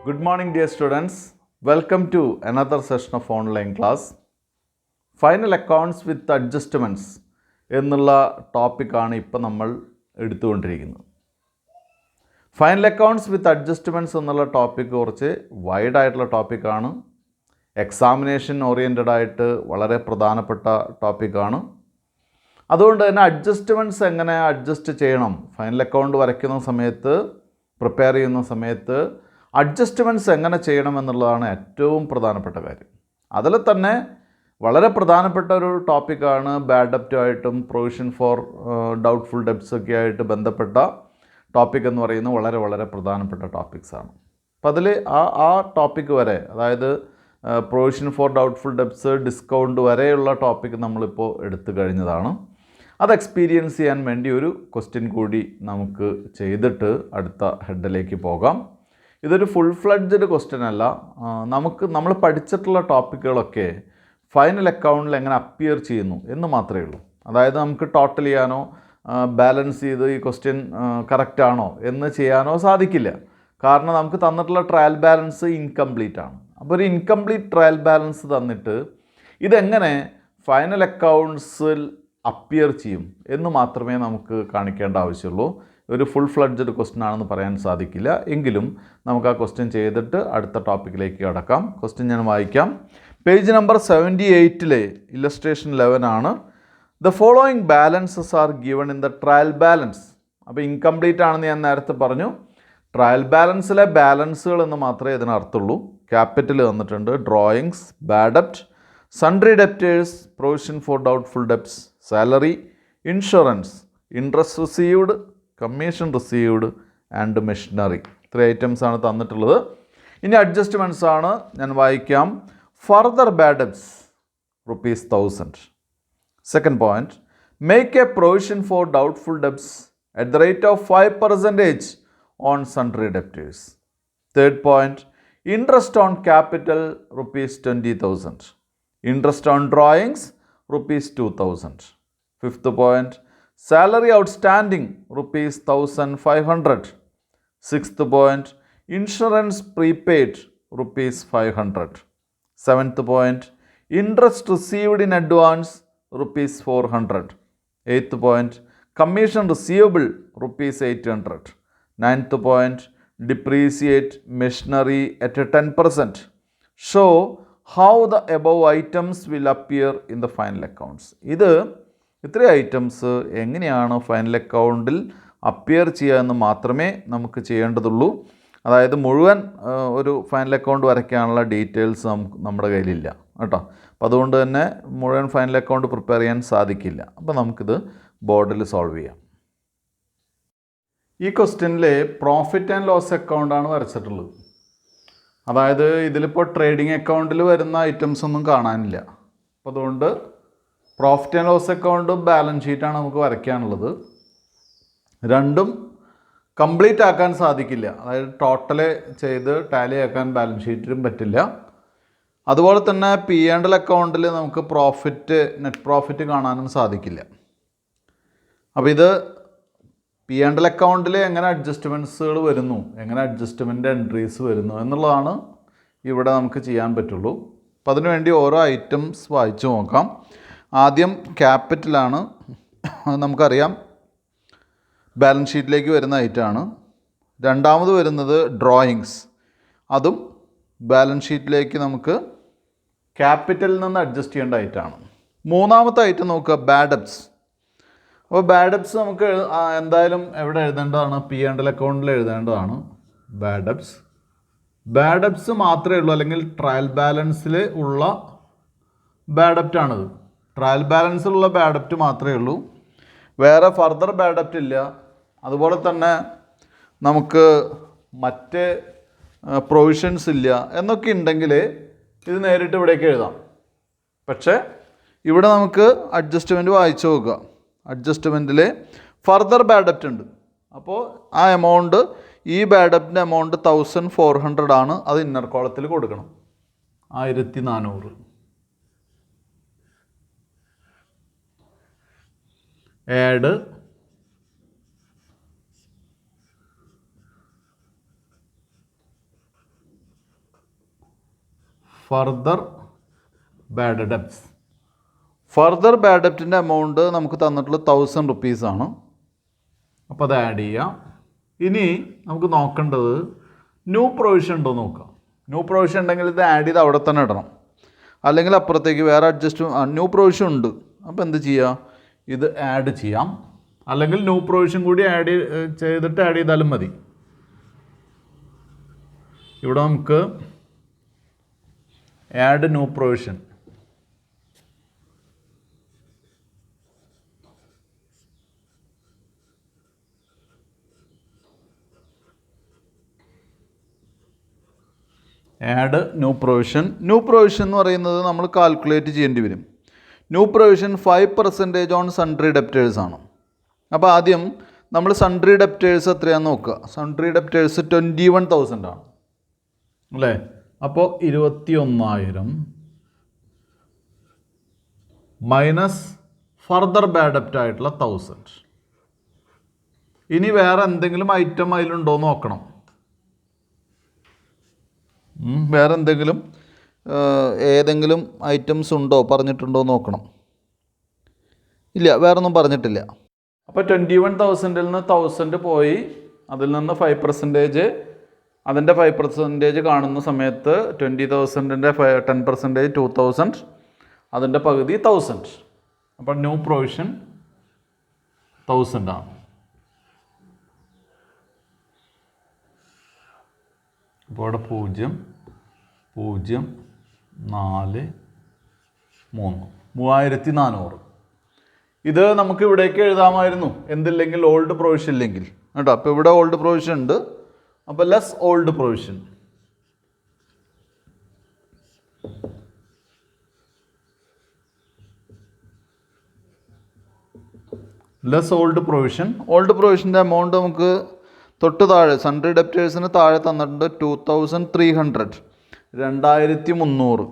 Good morning, dear students. Welcome to another session of online class. Final accounts with adjustments എന്നുള്ള ടോപ്പിക്കാണ് ഇപ്പോൾ നമ്മൾ എടുത്തുകൊണ്ടിരിക്കുന്നത്. Final accounts വിത്ത് adjustments എന്നുള്ള topic കുറച്ച് wide ആയിട്ടുള്ള ടോപ്പിക്കാണ്. എക്സാമിനേഷൻ ഓറിയൻറ്റഡ് ആയിട്ട് വളരെ പ്രധാനപ്പെട്ട ടോപ്പിക്കാണ്. അതുകൊണ്ട് തന്നെ അഡ്ജസ്റ്റ്മെൻറ്റ്സ് എങ്ങനെ അഡ്ജസ്റ്റ് ചെയ്യണം, ഫൈനൽ അക്കൗണ്ട് വരയ്ക്കുന്ന സമയത്ത്, പ്രിപ്പയർ ചെയ്യുന്ന സമയത്ത് അഡ്ജസ്റ്റ്മെൻറ്റ്സ് എങ്ങനെ ചെയ്യണമെന്നുള്ളതാണ് ഏറ്റവും പ്രധാനപ്പെട്ട കാര്യം. അതിൽ തന്നെ വളരെ പ്രധാനപ്പെട്ട ഒരു ടോപ്പിക്കാണ് ബാഡ് ഡെപ്റ്റുമായിട്ടും പ്രൊവിഷൻ ഫോർ ഡൗട്ട്ഫുൾ ഡെപ്റ്റ്സ് ഒക്കെ ആയിട്ട് ബന്ധപ്പെട്ട ടോപ്പിക് എന്ന് പറയുന്നത് വളരെ വളരെ പ്രധാനപ്പെട്ട ടോപ്പിക്സാണ്. അപ്പോൾ അതിൽ ആ ടോപ്പിക്ക് വരെ, അതായത് provision for doubtful debts, discount വരെയുള്ള ടോപ്പിക്ക് നമ്മളിപ്പോൾ എടുത്തു കഴിഞ്ഞതാണ്. അത് എക്സ്പീരിയൻസ് ചെയ്യാൻ വേണ്ടി ഒരു ക്വസ്റ്റ്യൻ കൂടി നമുക്ക് ചെയ്തിട്ട് അടുത്ത ഹെഡിലേക്ക് പോകാം. ഇതൊരു ഫുൾ ഫ്ലഡ്ജഡ് ക്വസ്റ്റ്യൻ അല്ല. നമ്മൾ പഠിച്ചിട്ടുള്ള ടോപ്പിക്കുകളൊക്കെ ഫൈനൽ അക്കൗണ്ടിൽ എങ്ങനെ അപ്പിയർ ചെയ്യുന്നു എന്ന് മാത്രമേ ഉള്ളൂ. അതായത് നമുക്ക് ടോട്ടൽ ചെയ്യാനോ ബാലൻസ് ചെയ്ത് ഈ ക്വസ്റ്റ്യൻ കറക്റ്റാണോ എന്ന് ചെയ്യാനോ സാധിക്കില്ല. കാരണം നമുക്ക് തന്നിട്ടുള്ള ട്രയൽ ബാലൻസ് ഇൻകംപ്ലീറ്റ് ആണ്. അപ്പോൾ ഒരു ഇൻകംപ്ലീറ്റ് ട്രയൽ ബാലൻസ് തന്നിട്ട് ഇതെങ്ങനെ ഫൈനൽ അക്കൗണ്ട്സിൽ അപ്പിയർ ചെയ്യും എന്ന് മാത്രമേ നമുക്ക് കാണിക്കേണ്ട ആവശ്യമുള്ളൂ. ഒരു ഫുൾ ഫ്ലഡ്ജഡ് ക്വസ്റ്റ്യൻ ആണെന്ന് പറയാൻ സാധിക്കില്ല. എങ്കിലും നമുക്ക് ആ ക്വസ്റ്റ്യൻ ചെയ്തിട്ട് അടുത്ത ടോപ്പിക്കിലേക്ക് കടക്കാം. ക്വസ്റ്റ്യൻ ഞാൻ വായിക്കാം. പേജ് നമ്പർ 78 ഇല്ലസ്ട്രേഷൻ 11 ആണ്. The following balances are given in the trial balance. അപ്പോൾ ഇൻകംപ്ലീറ്റ് ആണെന്ന് ഞാൻ നേരത്തെ പറഞ്ഞു. ട്രയൽ ബാലൻസിലെ ബാലൻസുകൾ എന്ന് മാത്രമേ ഇതിനർത്ഥമുള്ളൂ. ക്യാപിറ്റൽ തന്നിട്ടുണ്ട്, ഡ്രോയിങ്സ്, ബാഡ് ഡെപ്റ്റ്, sundry debtors, provision for doubtful debts, salary, insurance, interest received, commission received and machinery. ഇത്രയും ഐറ്റംസ് ആണ് തന്നിട്ടുള്ളത്. ഇനി അഡ്ജസ്റ്റ്മെൻറ്റ്സ് ആണ്, ഞാൻ വായിക്കാം. Further bad debts ₹1000. Second point, make a provision for doubtful debts at the rate of 5% on sundry debtors. Third point, interest on capital ₹20,000. Interest on drawings ₹2,000. Fifth point, salary outstanding ₹1,500. Sixth point, insurance prepaid ₹500. Seventh point, interest received in advance ₹400. Eighth point, commission receivable ₹800. Ninth point, depreciate machinery at 10%. Show how the above items will appear in the final accounts. ഇത്രയും items എങ്ങനെയാണ് final അക്കൗണ്ടിൽ appear ചെയ്യുക എന്ന് മാത്രമേ നമുക്ക് ചെയ്യേണ്ടതുള്ളൂ. അതായത് മുഴുവൻ ഒരു ഫൈനൽ അക്കൗണ്ട് വരയ്ക്കാനുള്ള ഡീറ്റെയിൽസ് നമ്മുടെ കയ്യിലില്ല കേട്ടോ. അപ്പോൾ അതുകൊണ്ട് തന്നെ മുഴുവൻ ഫൈനൽ അക്കൗണ്ട് പ്രിപ്പയർ ചെയ്യാൻ സാധിക്കില്ല. അപ്പോൾ നമുക്കിത് ബോർഡിൽ സോൾവ് ചെയ്യാം. ഈ ക്വസ്റ്റ്യനിൽ പ്രോഫിറ്റ് ആൻഡ് ലോസ് അക്കൗണ്ടാണ് വരച്ചിട്ടുള്ളത്. അതായത് ഇതിലിപ്പോൾ ട്രേഡിംഗ് അക്കൗണ്ടിൽ വരുന്ന ഐറ്റംസ് ഒന്നും കാണാനില്ല. അപ്പോൾ അതുകൊണ്ട് പ്രോഫിറ്റ് ആൻഡ് ലോസ് അക്കൗണ്ടും ബാലൻസ് ഷീറ്റാണ് നമുക്ക് വരയ്ക്കാനുള്ളത്. രണ്ടും കംപ്ലീറ്റ് ആക്കാൻ സാധിക്കില്ല. അതായത് ടോട്ടൽ ചെയ്ത് ടാലി ആക്കാൻ ബാലൻസ് ഷീറ്റിലും പറ്റില്ല. അതുപോലെ തന്നെ P&L അക്കൗണ്ടിൽ നമുക്ക് നെറ്റ് പ്രോഫിറ്റ് കാണാനും സാധിക്കില്ല. അപ്പോൾ ഇത് P&L അക്കൗണ്ടിൽ എങ്ങനെ അഡ്ജസ്റ്റ്മെൻറ്റ്സുകൾ വരുന്നു, എങ്ങനെ അഡ്ജസ്റ്റ്മെൻറ്റ് എൻട്രീസ് വരുന്നു എന്നുള്ളതാണ് ഇവിടെ നമുക്ക് ചെയ്യാൻ പറ്റുള്ളൂ. അപ്പോൾ അതിനുവേണ്ടി ഓരോ ഐറ്റംസ് വായിച്ചു നോക്കാം. ആദ്യം ക്യാപിറ്റലാണ്. നമുക്കറിയാം ബാലൻസ് ഷീറ്റിലേക്ക് വരുന്ന ഐറ്റമാണ്. രണ്ടാമത് വരുന്നത് ഡ്രോയിങ്സ്. അതും ബാലൻസ് ഷീറ്റിലേക്ക് നമുക്ക് ക്യാപിറ്റലിൽ നിന്ന് അഡ്ജസ്റ്റ് ചെയ്യേണ്ട ഐറ്റമാണ്. മൂന്നാമത്തെ ഐറ്റം നോക്കുക, ബാഡ് ഡെപ്റ്റ്സ്. അപ്പോൾ ബാഡ് ഡെപ്റ്റ്സ് നമുക്ക് എന്തായാലും എവിടെ എഴുതേണ്ടതാണ്? P&L അക്കൗണ്ടിൽ എഴുതേണ്ടതാണ് ബാഡ് ഡെപ്റ്റ്സ്. ബാഡ് ഡെപ്റ്റ്സ് മാത്രമേ ഉള്ളൂ, അല്ലെങ്കിൽ ട്രയൽ ബാലൻസിൽ ഉള്ള ബാഡ് ഡെപ്റ്റാണിത്. ട്രയൽ ബാലൻസിലുള്ള ബാഡ് ഡെപ്റ്റ് മാത്രമേ ഉള്ളൂ, വേറെ ഫർദർ ബാഡ് ഡെപ്റ്റ് ഇല്ല. അതുപോലെ തന്നെ നമുക്ക് മറ്റ് പ്രൊവിഷൻസ് ഇല്ല എന്നൊക്കെ ഉണ്ടെങ്കിൽ ഇത് നേരിട്ട് ഇവിടേക്ക് എഴുതാം. പക്ഷേ ഇവിടെ നമുക്ക് അഡ്ജസ്റ്റ്മെൻറ്റ് വായിച്ചു നോക്കുക. അഡ്ജസ്റ്റ്മെൻറ്റിൽ ഫർദർ ബാഡ് ഡെപ്റ്റ് ഉണ്ട്. അപ്പോൾ ആ എമൗണ്ട്, ഈ ബാഡ് ഡെപ്റ്റിൻ്റെ എമൗണ്ട് 1400 ആണ്. അത് ഇന്നർ കോളത്തിൽ കൊടുക്കണം, 1400. Add further bad debts. Further bad ഡെപ്റ്റിൻ്റെ എമൗണ്ട് നമുക്ക് തന്നിട്ടുള്ള 1000 റുപ്പീസാണ്. അപ്പോൾ അത് ആഡ് ചെയ്യാം. ഇനി നമുക്ക് നോക്കേണ്ടത് ന്യൂ പ്രൊവിഷൻ ഉണ്ടോ നോക്കാം. ന്യൂ പ്രൊവിഷൻ ഉണ്ടെങ്കിൽ ഇത് ആഡ് ചെയ്ത് അവിടെ തന്നെ ഇടണം, അല്ലെങ്കിൽ അപ്പുറത്തേക്ക് വേറെ ന്യൂ പ്രൊവിഷൻ ഉണ്ട്. അപ്പോൾ എന്ത് ചെയ്യുക, ഇത് ആഡ് ചെയ്യാം, അല്ലെങ്കിൽ ന്യൂ പ്രൊവിഷൻ കൂടി ആഡ് ചെയ്താലും മതി. ഇവിടെ നമുക്ക് add new provision, add new provision. New provision എന്ന് പറയുന്നത് നമ്മൾ കാൽക്കുലേറ്റ് ചെയ്യേണ്ടി വരും. New provision 5% on sundry debtors ആണ്. അപ്പോൾ ആദ്യം നമ്മൾ സൺട്രി ഡെപ്റ്റേഴ്സ് എത്രയാണെന്ന് നോക്കുക. സൺട്രി ഡെപ്റ്റേഴ്സ് 21,000 ആണ് അല്ലേ. അപ്പോൾ 21,000 മൈനസ് ഫർദർ ബാഡ് ഡെപ്റ്റ് ആയിട്ടുള്ള 1000. ഇനി വേറെ എന്തെങ്കിലും ഐറ്റം അതിലുണ്ടോ എന്ന് നോക്കണം. വേറെ എന്തെങ്കിലും ഏതെങ്കിലും ഐറ്റംസ് ഉണ്ടോ, പറഞ്ഞിട്ടുണ്ടോ എന്ന് നോക്കണം. ഇല്ല, വേറെ ഒന്നും പറഞ്ഞിട്ടില്ല. അപ്പോൾ 21,000-ൽ നിന്ന് 1000 പോയി, അതിൽ നിന്ന് 5%, അതിൻ്റെ 5% കാണുന്ന സമയത്ത് 20,000-ൻ്റെ 10% 2,000, അതിൻ്റെ പകുതി 1,000. അപ്പോൾ ന്യൂ പ്രൊവിഷൻ 1,000 ആണ്. അപ്പോൾ അവിടെ 0, 0, 4, 3, 3,400. ഇത് നമുക്ക് ഇവിടേക്ക് എഴുതാമായിരുന്നു, എന്തില്ലെങ്കിൽ ഓൾഡ് പ്രൊവിഷൻ ഇല്ലെങ്കിൽ കേട്ടോ. അപ്പോൾ ഇവിടെ ഓൾഡ് പ്രൊവിഷൻ ഉണ്ട്, അപ്പോൾ less old provision. Less old provision. Old പ്രൊവിഷൻ്റെ എമൗണ്ട് നമുക്ക് തൊട്ട് താഴെ സൺട്രി ഡെപ്റ്റേഴ്സിന് താഴെ തന്നിട്ടുണ്ട് 2,300, 2,300.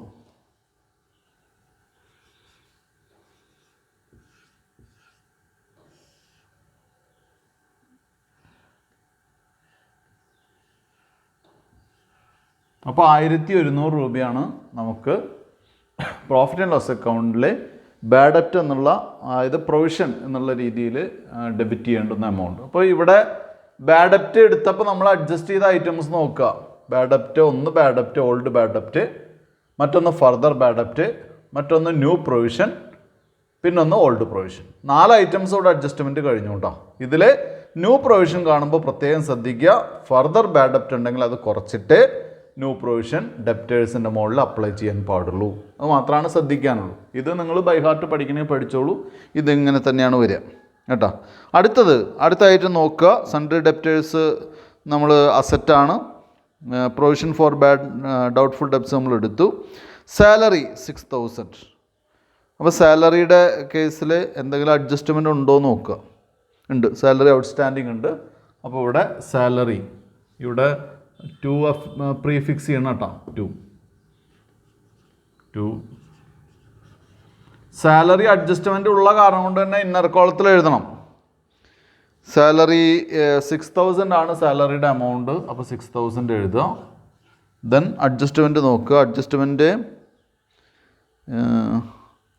അപ്പോൾ 1,100 രൂപയാണ് നമുക്ക് പ്രോഫിറ്റ് ആൻഡ് ലോസ് അക്കൗണ്ടിലെ ബാഡ് ഡെപ്റ്റ് എന്നുള്ള, അതായത് പ്രൊവിഷൻ എന്നുള്ള രീതിയിൽ ഡെബിറ്റ് ചെയ്യേണ്ടുന്ന എമൗണ്ട്. അപ്പോൾ ഇവിടെ ബാഡ് ഡെപ്റ്റ് എടുത്തപ്പോൾ നമ്മൾ അഡ്ജസ്റ്റ് ചെയ്ത ഐറ്റംസ് നോക്കുക. ബാഡ് ഡെപ്റ്റ്, ഒന്ന് ബാഡ് ഡെപ്റ്റ് ഓൾഡ് ബാഡ് ഡെപ്റ്റ്, മറ്റൊന്ന് ഫർദർ ബാഡ് ഡെപ്റ്റ്, മറ്റൊന്ന് ന്യൂ പ്രൊവിഷൻ, പിന്നൊന്ന് ഓൾഡ് പ്രൊവിഷൻ. 4 ഐറ്റംസോട് അഡ്ജസ്റ്റ്മെൻറ്റ് കഴിഞ്ഞു കേട്ടോ. ഇതിൽ ന്യൂ പ്രൊവിഷൻ കാണുമ്പോൾ പ്രത്യേകം ശ്രദ്ധിക്കുക. ഫർദർ ബാഡ് ഡെപ്റ്റ് ഉണ്ടെങ്കിൽ അത് കുറച്ചിട്ട് ന്യൂ പ്രൊവിഷൻ ഡെപ്റ്റേഴ്സിൻ്റെ മുകളിൽ അപ്ലൈ ചെയ്യാൻ പാടുള്ളൂ. അത് മാത്രമാണ് ശ്രദ്ധിക്കാനുള്ളൂ. ഇത് നിങ്ങൾ ബൈ ഹാർട്ട് പഠിക്കണേ പഠിച്ചോളൂ. ഇതിങ്ങനെ തന്നെയാണ് വരിക കേട്ടോ. അടുത്തായിട്ട് നോക്കുക. സൺട്രി ഡെപ്റ്റേഴ്സ് നമ്മൾ അസറ്റാണ്. Provision for bad doubtful debts നമ്മൾ എടുത്തു. സാലറി 6,000. അപ്പോൾ സാലറിയുടെ കേസിൽ എന്തെങ്കിലും അഡ്ജസ്റ്റ്മെൻ്റ് ഉണ്ടോ എന്ന് നോക്കുക. ഉണ്ട്, സാലറി ഔട്ട്സ്റ്റാൻഡിങ് ഉണ്ട്. അപ്പോൾ ഇവിടെ സാലറി, ഇവിടെ 2 പ്രീഫിക്സ് ചെയ്യണം കേട്ടോ. 2 സാലറി അഡ്ജസ്റ്റ്മെൻ്റ് ഉള്ള കാരണം കൊണ്ട് തന്നെ ഇന്നർ കോളത്തിൽ എഴുതണം. സാലറി 6,000 ആണ് സാലറിയുടെ എമൗണ്ട്. അപ്പോൾ 6,000 എഴുതുക. ദെൻ അഡ്ജസ്റ്റ്മെൻറ്റ് നോക്കുക. അഡ്ജസ്റ്റ്മെൻറ്റ്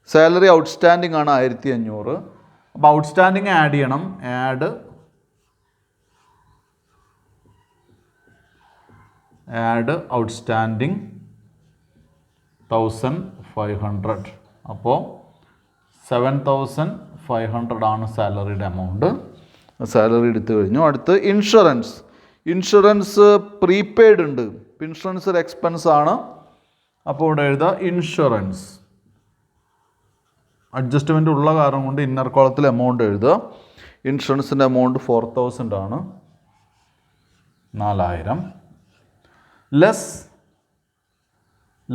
സാലറി ഔട്ട്സ്റ്റാൻഡിങ് ആണ് 1,500. അപ്പോൾ ഔട്ട്സ്റ്റാൻഡിങ് ആഡ് ചെയ്യണം. Add outstanding 1,500. അപ്പോൾ 7,500 ആണ് സാലറിയുടെ എമൗണ്ട്. സാലറി എടുത്തു കഴിഞ്ഞു. അടുത്ത് ഇൻഷുറൻസ് പ്രീപെയ്ഡ് ഉണ്ട്. ഇൻഷുറൻസ് ഒരു എക്സ്പെൻസ് ആണ്. അപ്പോൾ ഇവിടെ എഴുതുക ഇൻഷുറൻസ്. അഡ്ജസ്റ്റ്മെൻ്റ് ഉള്ള കാരണം കൊണ്ട് ഇന്നർ കോളത്തിൽ എമൗണ്ട് എഴുതുക. ഇൻഷുറൻസിൻ്റെ എമൗണ്ട് 4,000 ആണ്, 4,000.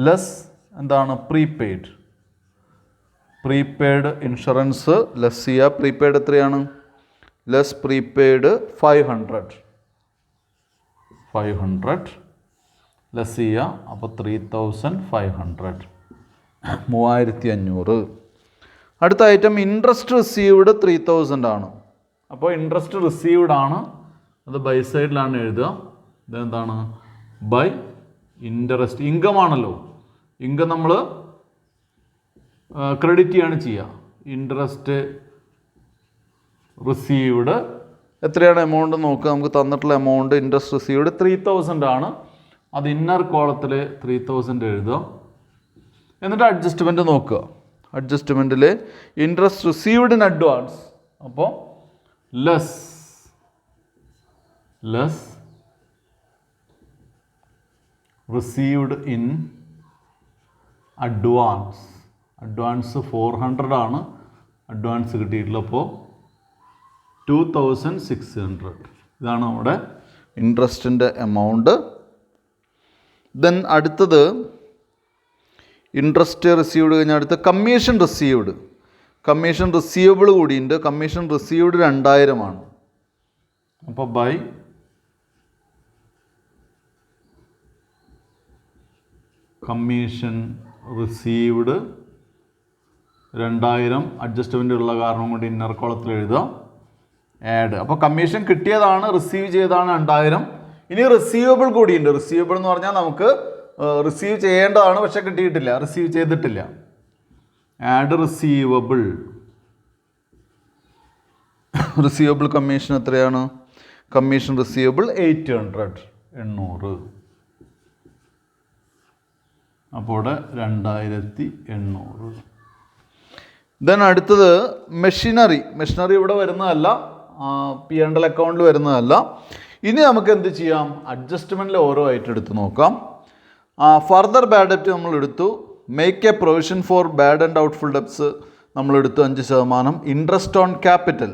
ലെസ് എന്താണ്, പ്രീപെയ്ഡ് ഇൻഷുറൻസ് ലെസ് ചെയ്യുക. പ്രീപെയ്ഡ് എത്രയാണ്? ലെസ് പ്രീപെയ്ഡ് 500 ലെസ് ചെയ്യുക. അപ്പോൾ 3,500, 3,500. അടുത്ത ഐറ്റം ഇൻട്രസ്റ്റ് റിസീവ്ഡ് 3,000 ആണ്. അപ്പോൾ ഇൻട്രസ്റ്റ് റിസീവ്ഡ് ആണ്, അത് ബൈ സൈഡിലാണ് എഴുതുക. ഇതെന്താണ്? ബൈ ഇൻട്രസ്റ്റ്, ഇൻകം ആണല്ലോ. ഇൻകം നമ്മൾ ക്രെഡിറ്റ് ചെയ്യാണ് ചെയ്യുക. ഇൻട്രസ്റ്റ് റിസീവ്ഡ് എത്രയാണ് എമൗണ്ട് നോക്കുക. നമുക്ക് തന്നിട്ടുള്ള എമൗണ്ട് ഇൻട്രസ്റ്റ് റിസീവ്ഡ് 3000 ആണ്. അത് ഇന്നർ കോളത്തിൽ 3000 എഴുതുക. എന്നിട്ട് അഡ്ജസ്റ്റ്മെൻറ്റ് നോക്കുക. അഡ്ജസ്റ്റ്മെൻറ്റിൽ ഇൻട്രസ്റ്റ് റിസീവ്ഡ് ഇൻ അഡ്വാൻസ്, അപ്പോൾ less received in advance. Advance 400 ആണ് അഡ്വാൻസ് കിട്ടിയിട്ടുള്ളത്. അപ്പോൾ 2600 ഇതാണ് നമ്മുടെ ഇൻട്രസ്റ്റിൻ്റെ എമൗണ്ട്. ദെൻ അടുത്തത് ഇൻട്രസ്റ്റ് റിസീവ്ഡ് കഴിഞ്ഞാൽ അടുത്ത് കമ്മീഷൻ റിസീവ്ഡ്. കമ്മീഷൻ റിസീവബിൾ കൂടിയുണ്ട്. കമ്മീഷൻ റിസീവ്ഡ് 2000 ആണ്. അപ്പോൾ ബൈ കമ്മീഷൻ റിസീവ്ഡ് 2000 അഡ്ജസ്റ്റ്മെൻ്റ് ഉള്ള കാരണം കൊണ്ട് ഇന്നർ കോളത്തിൽ എഴുതുക. ആഡ്. അപ്പോൾ കമ്മീഷൻ കിട്ടിയതാണ്, റിസീവ് ചെയ്തതാണ് 2000. ഇനി റിസീവബിൾ കൂടിയുണ്ട്. റിസീവബിൾ എന്ന് പറഞ്ഞാൽ നമുക്ക് റിസീവ് ചെയ്യേണ്ടതാണ്, പക്ഷെ കിട്ടിയിട്ടില്ല, റിസീവ് ചെയ്തിട്ടില്ല. Add receivable. റിസീവബിൾ കമ്മീഷൻ എത്രയാണ്? Commission receivable 800. അപ്പോൾ ഇവിടെ 2800. ദെൻ അടുത്തത് മെഷീനറി. മെഷീനറി ഇവിടെ വരുന്നതല്ല, P&L അക്കൗണ്ടിൽ വരുന്നതല്ല. ഇനി നമുക്ക് എന്ത് ചെയ്യാം? അഡ്ജസ്റ്റ്മെൻറ്റിൽ ഓരോ ആയിട്ട് എടുത്ത് നോക്കാം. ഫർദർ ബാഡ് ഡെപ്റ്റ് നമ്മൾ എടുത്തു. Make a provision for bad and doubtful debts നമ്മൾ എടുത്തു 5%. ഇൻട്രസ്റ്റ് ഓൺ ക്യാപിറ്റൽ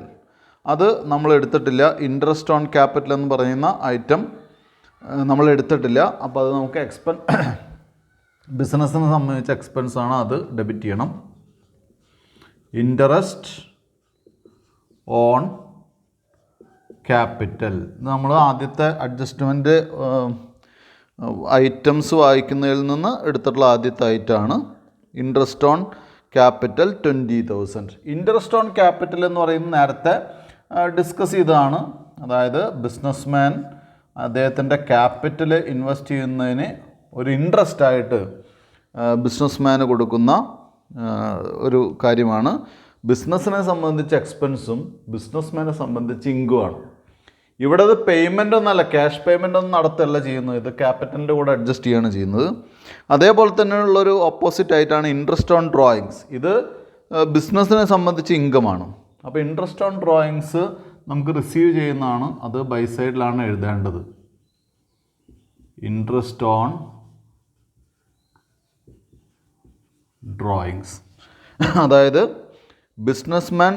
അത് നമ്മൾ എടുത്തിട്ടില്ല. ഇൻട്രസ്റ്റ് ഓൺ ക്യാപിറ്റൽ എന്ന് പറയുന്ന ഐറ്റം നമ്മൾ എടുത്തിട്ടില്ല. അപ്പോൾ അത് നമുക്ക് ബിസിനസ്സിനെ സംബന്ധിച്ച എക്സ്പെൻസാണ്, അത് ഡെബിറ്റ് ചെയ്യണം. ഇൻട്രസ്റ്റ് ഓൺ ക്യാപിറ്റൽ നമ്മൾ ആദ്യത്തെ അഡ്ജസ്റ്റ്മെൻറ്റ് ഐറ്റംസ് വായിക്കുന്നതിൽ നിന്ന് എടുത്തിട്ടുള്ള ആദ്യത്തെ ഐറ്റമാണ്. Interest on capital 20,000. Interest on capital എന്ന് പറയുന്നത് നേരത്തെ ഡിസ്കസ് ചെയ്തതാണ്. അതായത് ബിസിനസ്മാൻ അദ്ദേഹത്തിൻ്റെ ക്യാപിറ്റൽ ഇൻവെസ്റ്റ് ചെയ്യുന്നതിന് ഒരു ഇൻട്രസ്റ്റ് ആയിട്ട് ബിസിനസ്മാന് കൊടുക്കുന്ന ഒരു കാര്യമാണ്. ബിസിനസ്സിനെ സംബന്ധിച്ച് എക്സ്പെൻസും ബിസിനസ്മാനെ സംബന്ധിച്ച് ഇൻകമാണ്. ഇവിടെ ഇത് പേയ്മെൻ്റ് ഒന്നല്ല, ക്യാഷ് പേയ്മെൻ്റ് ഒന്നും നടത്തല്ല ചെയ്യുന്നത്, ഇത് ക്യാപിറ്റലിൻ്റെ കൂടെ അഡ്ജസ്റ്റ് ചെയ്യുകയാണ് ചെയ്യുന്നത്. അതേപോലെ തന്നെയുള്ളൊരു ഓപ്പോസിറ്റ് ആയിട്ടാണ് ഇൻട്രസ്റ്റ് ഓൺ ഡ്രോയിങ്സ്. ഇത് ബിസിനസ്സിനെ സംബന്ധിച്ച് ഇൻകമാണ്. അപ്പോൾ ഇൻട്രസ്റ്റ് ഓൺ ഡ്രോയിങ്സ് നമുക്ക് റിസീവ് ചെയ്യുന്നതാണ്, അത് ബൈ സൈഡിലാണ് എഴുതേണ്ടത്. ഇൻട്രസ്റ്റ് ഓൺ ഡ്രോയിങ്സ് അതായത് ബിസിനസ്മാൻ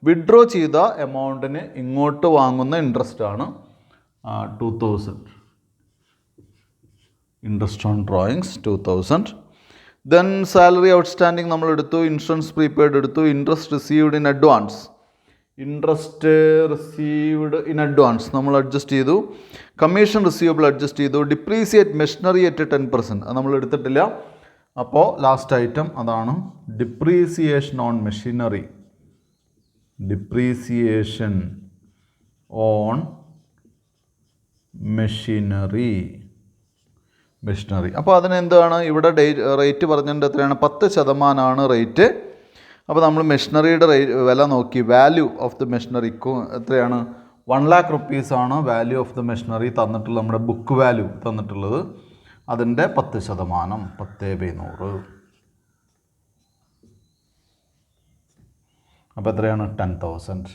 വിഡ്രോ ചെയ്ത എമൗണ്ടിന് ഇങ്ങോട്ട് വാങ്ങുന്ന ഇൻട്രസ്റ്റ് ആണ് 2000. Interest on drawings 2000. Then salary outstanding നമ്മൾ എടുത്തു. ഇൻഷുറൻസ് പ്രീപെയ്ഡ് എടുത്തു. Interest received in advance. Interest received in advance നമ്മൾ അഡ്ജസ്റ്റ് ചെയ്തു. കമ്മീഷൻ റിസീവബിൾ അഡ്ജസ്റ്റ് ചെയ്തു. ഡിപ്രീസിയേറ്റ് മെഷീനറി അറ്റ് 10%, അത് നമ്മൾ എടുത്തിട്ടില്ല. അപ്പോൾ ലാസ്റ്റ് ഐറ്റം അതാണ് depreciation on machinery. Depreciation on machinery. അപ്പോൾ അതിനെന്താണ് ഇവിടെ റേറ്റ് പറഞ്ഞിട്ട് എത്രയാണ്? 10% റേറ്റ്. അപ്പോൾ നമ്മൾ മെഷീനറിയുടെ വില നോക്കി. വാല്യൂ ഓഫ് ദി മെഷീനറിക്ക് എത്രയാണ്? 1,00,000 റുപ്പീസാണ് വാല്യൂ ഓഫ് ദി മെഷീനറി തന്നിട്ടുള്ളത്, നമ്മുടെ ബുക്ക് വാല്യൂ തന്നിട്ടുള്ളത്. അതിൻ്റെ 10%, 10/100. അപ്പോൾ എത്രയാണ്? 10,000.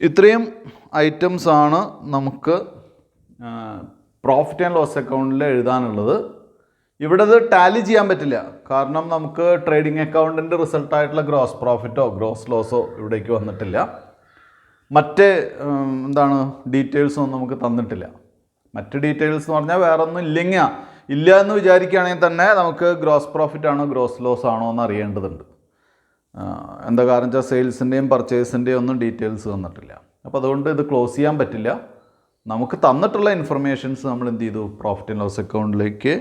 ഇത്രയും ഐറ്റംസാണ് നമുക്ക് പ്രോഫിറ്റ് ആൻഡ് ലോസ് അക്കൗണ്ടിൽ എഴുതാനുള്ളത്. ഇവിടെ ഇത് ടാലി ചെയ്യാൻ പറ്റില്ല, കാരണം നമുക്ക് ട്രേഡിംഗ് അക്കൗണ്ടിൻ്റെ റിസൾട്ടായിട്ടുള്ള ഗ്രോസ് പ്രോഫിറ്റോ ഗ്രോസ് ലോസോ ഇവിടേക്ക് വന്നിട്ടില്ല. മറ്റ് ഡീറ്റെയിൽസൊന്നും നമുക്ക് തന്നിട്ടില്ല. മറ്റ് ഡീറ്റെയിൽസ് എന്ന് പറഞ്ഞാൽ വേറെ ഒന്നും ഇല്ല എന്ന് വിചാരിക്കുകയാണെങ്കിൽ തന്നെ നമുക്ക് ഗ്രോസ് പ്രോഫിറ്റ് ആണോ ഗ്രോസ് ലോസ് ആണോ എന്ന് അറിയേണ്ടതുണ്ട്. എന്താ കാരണം വെച്ചാൽ സെയിൽസിൻ്റെയും പർച്ചേസിൻ്റെയും ഒന്നും ഡീറ്റെയിൽസ് തന്നിട്ടില്ല. അപ്പോൾ അതുകൊണ്ട് ഇത് ക്ലോസ് ചെയ്യാൻ പറ്റില്ല. നമുക്ക് തന്നിട്ടുള്ള ഇൻഫർമേഷൻസ് നമ്മൾ എന്ത് ചെയ്തു? പ്രോഫിറ്റ് ആൻഡ് ലോസ് അക്കൗണ്ടിലേക്ക്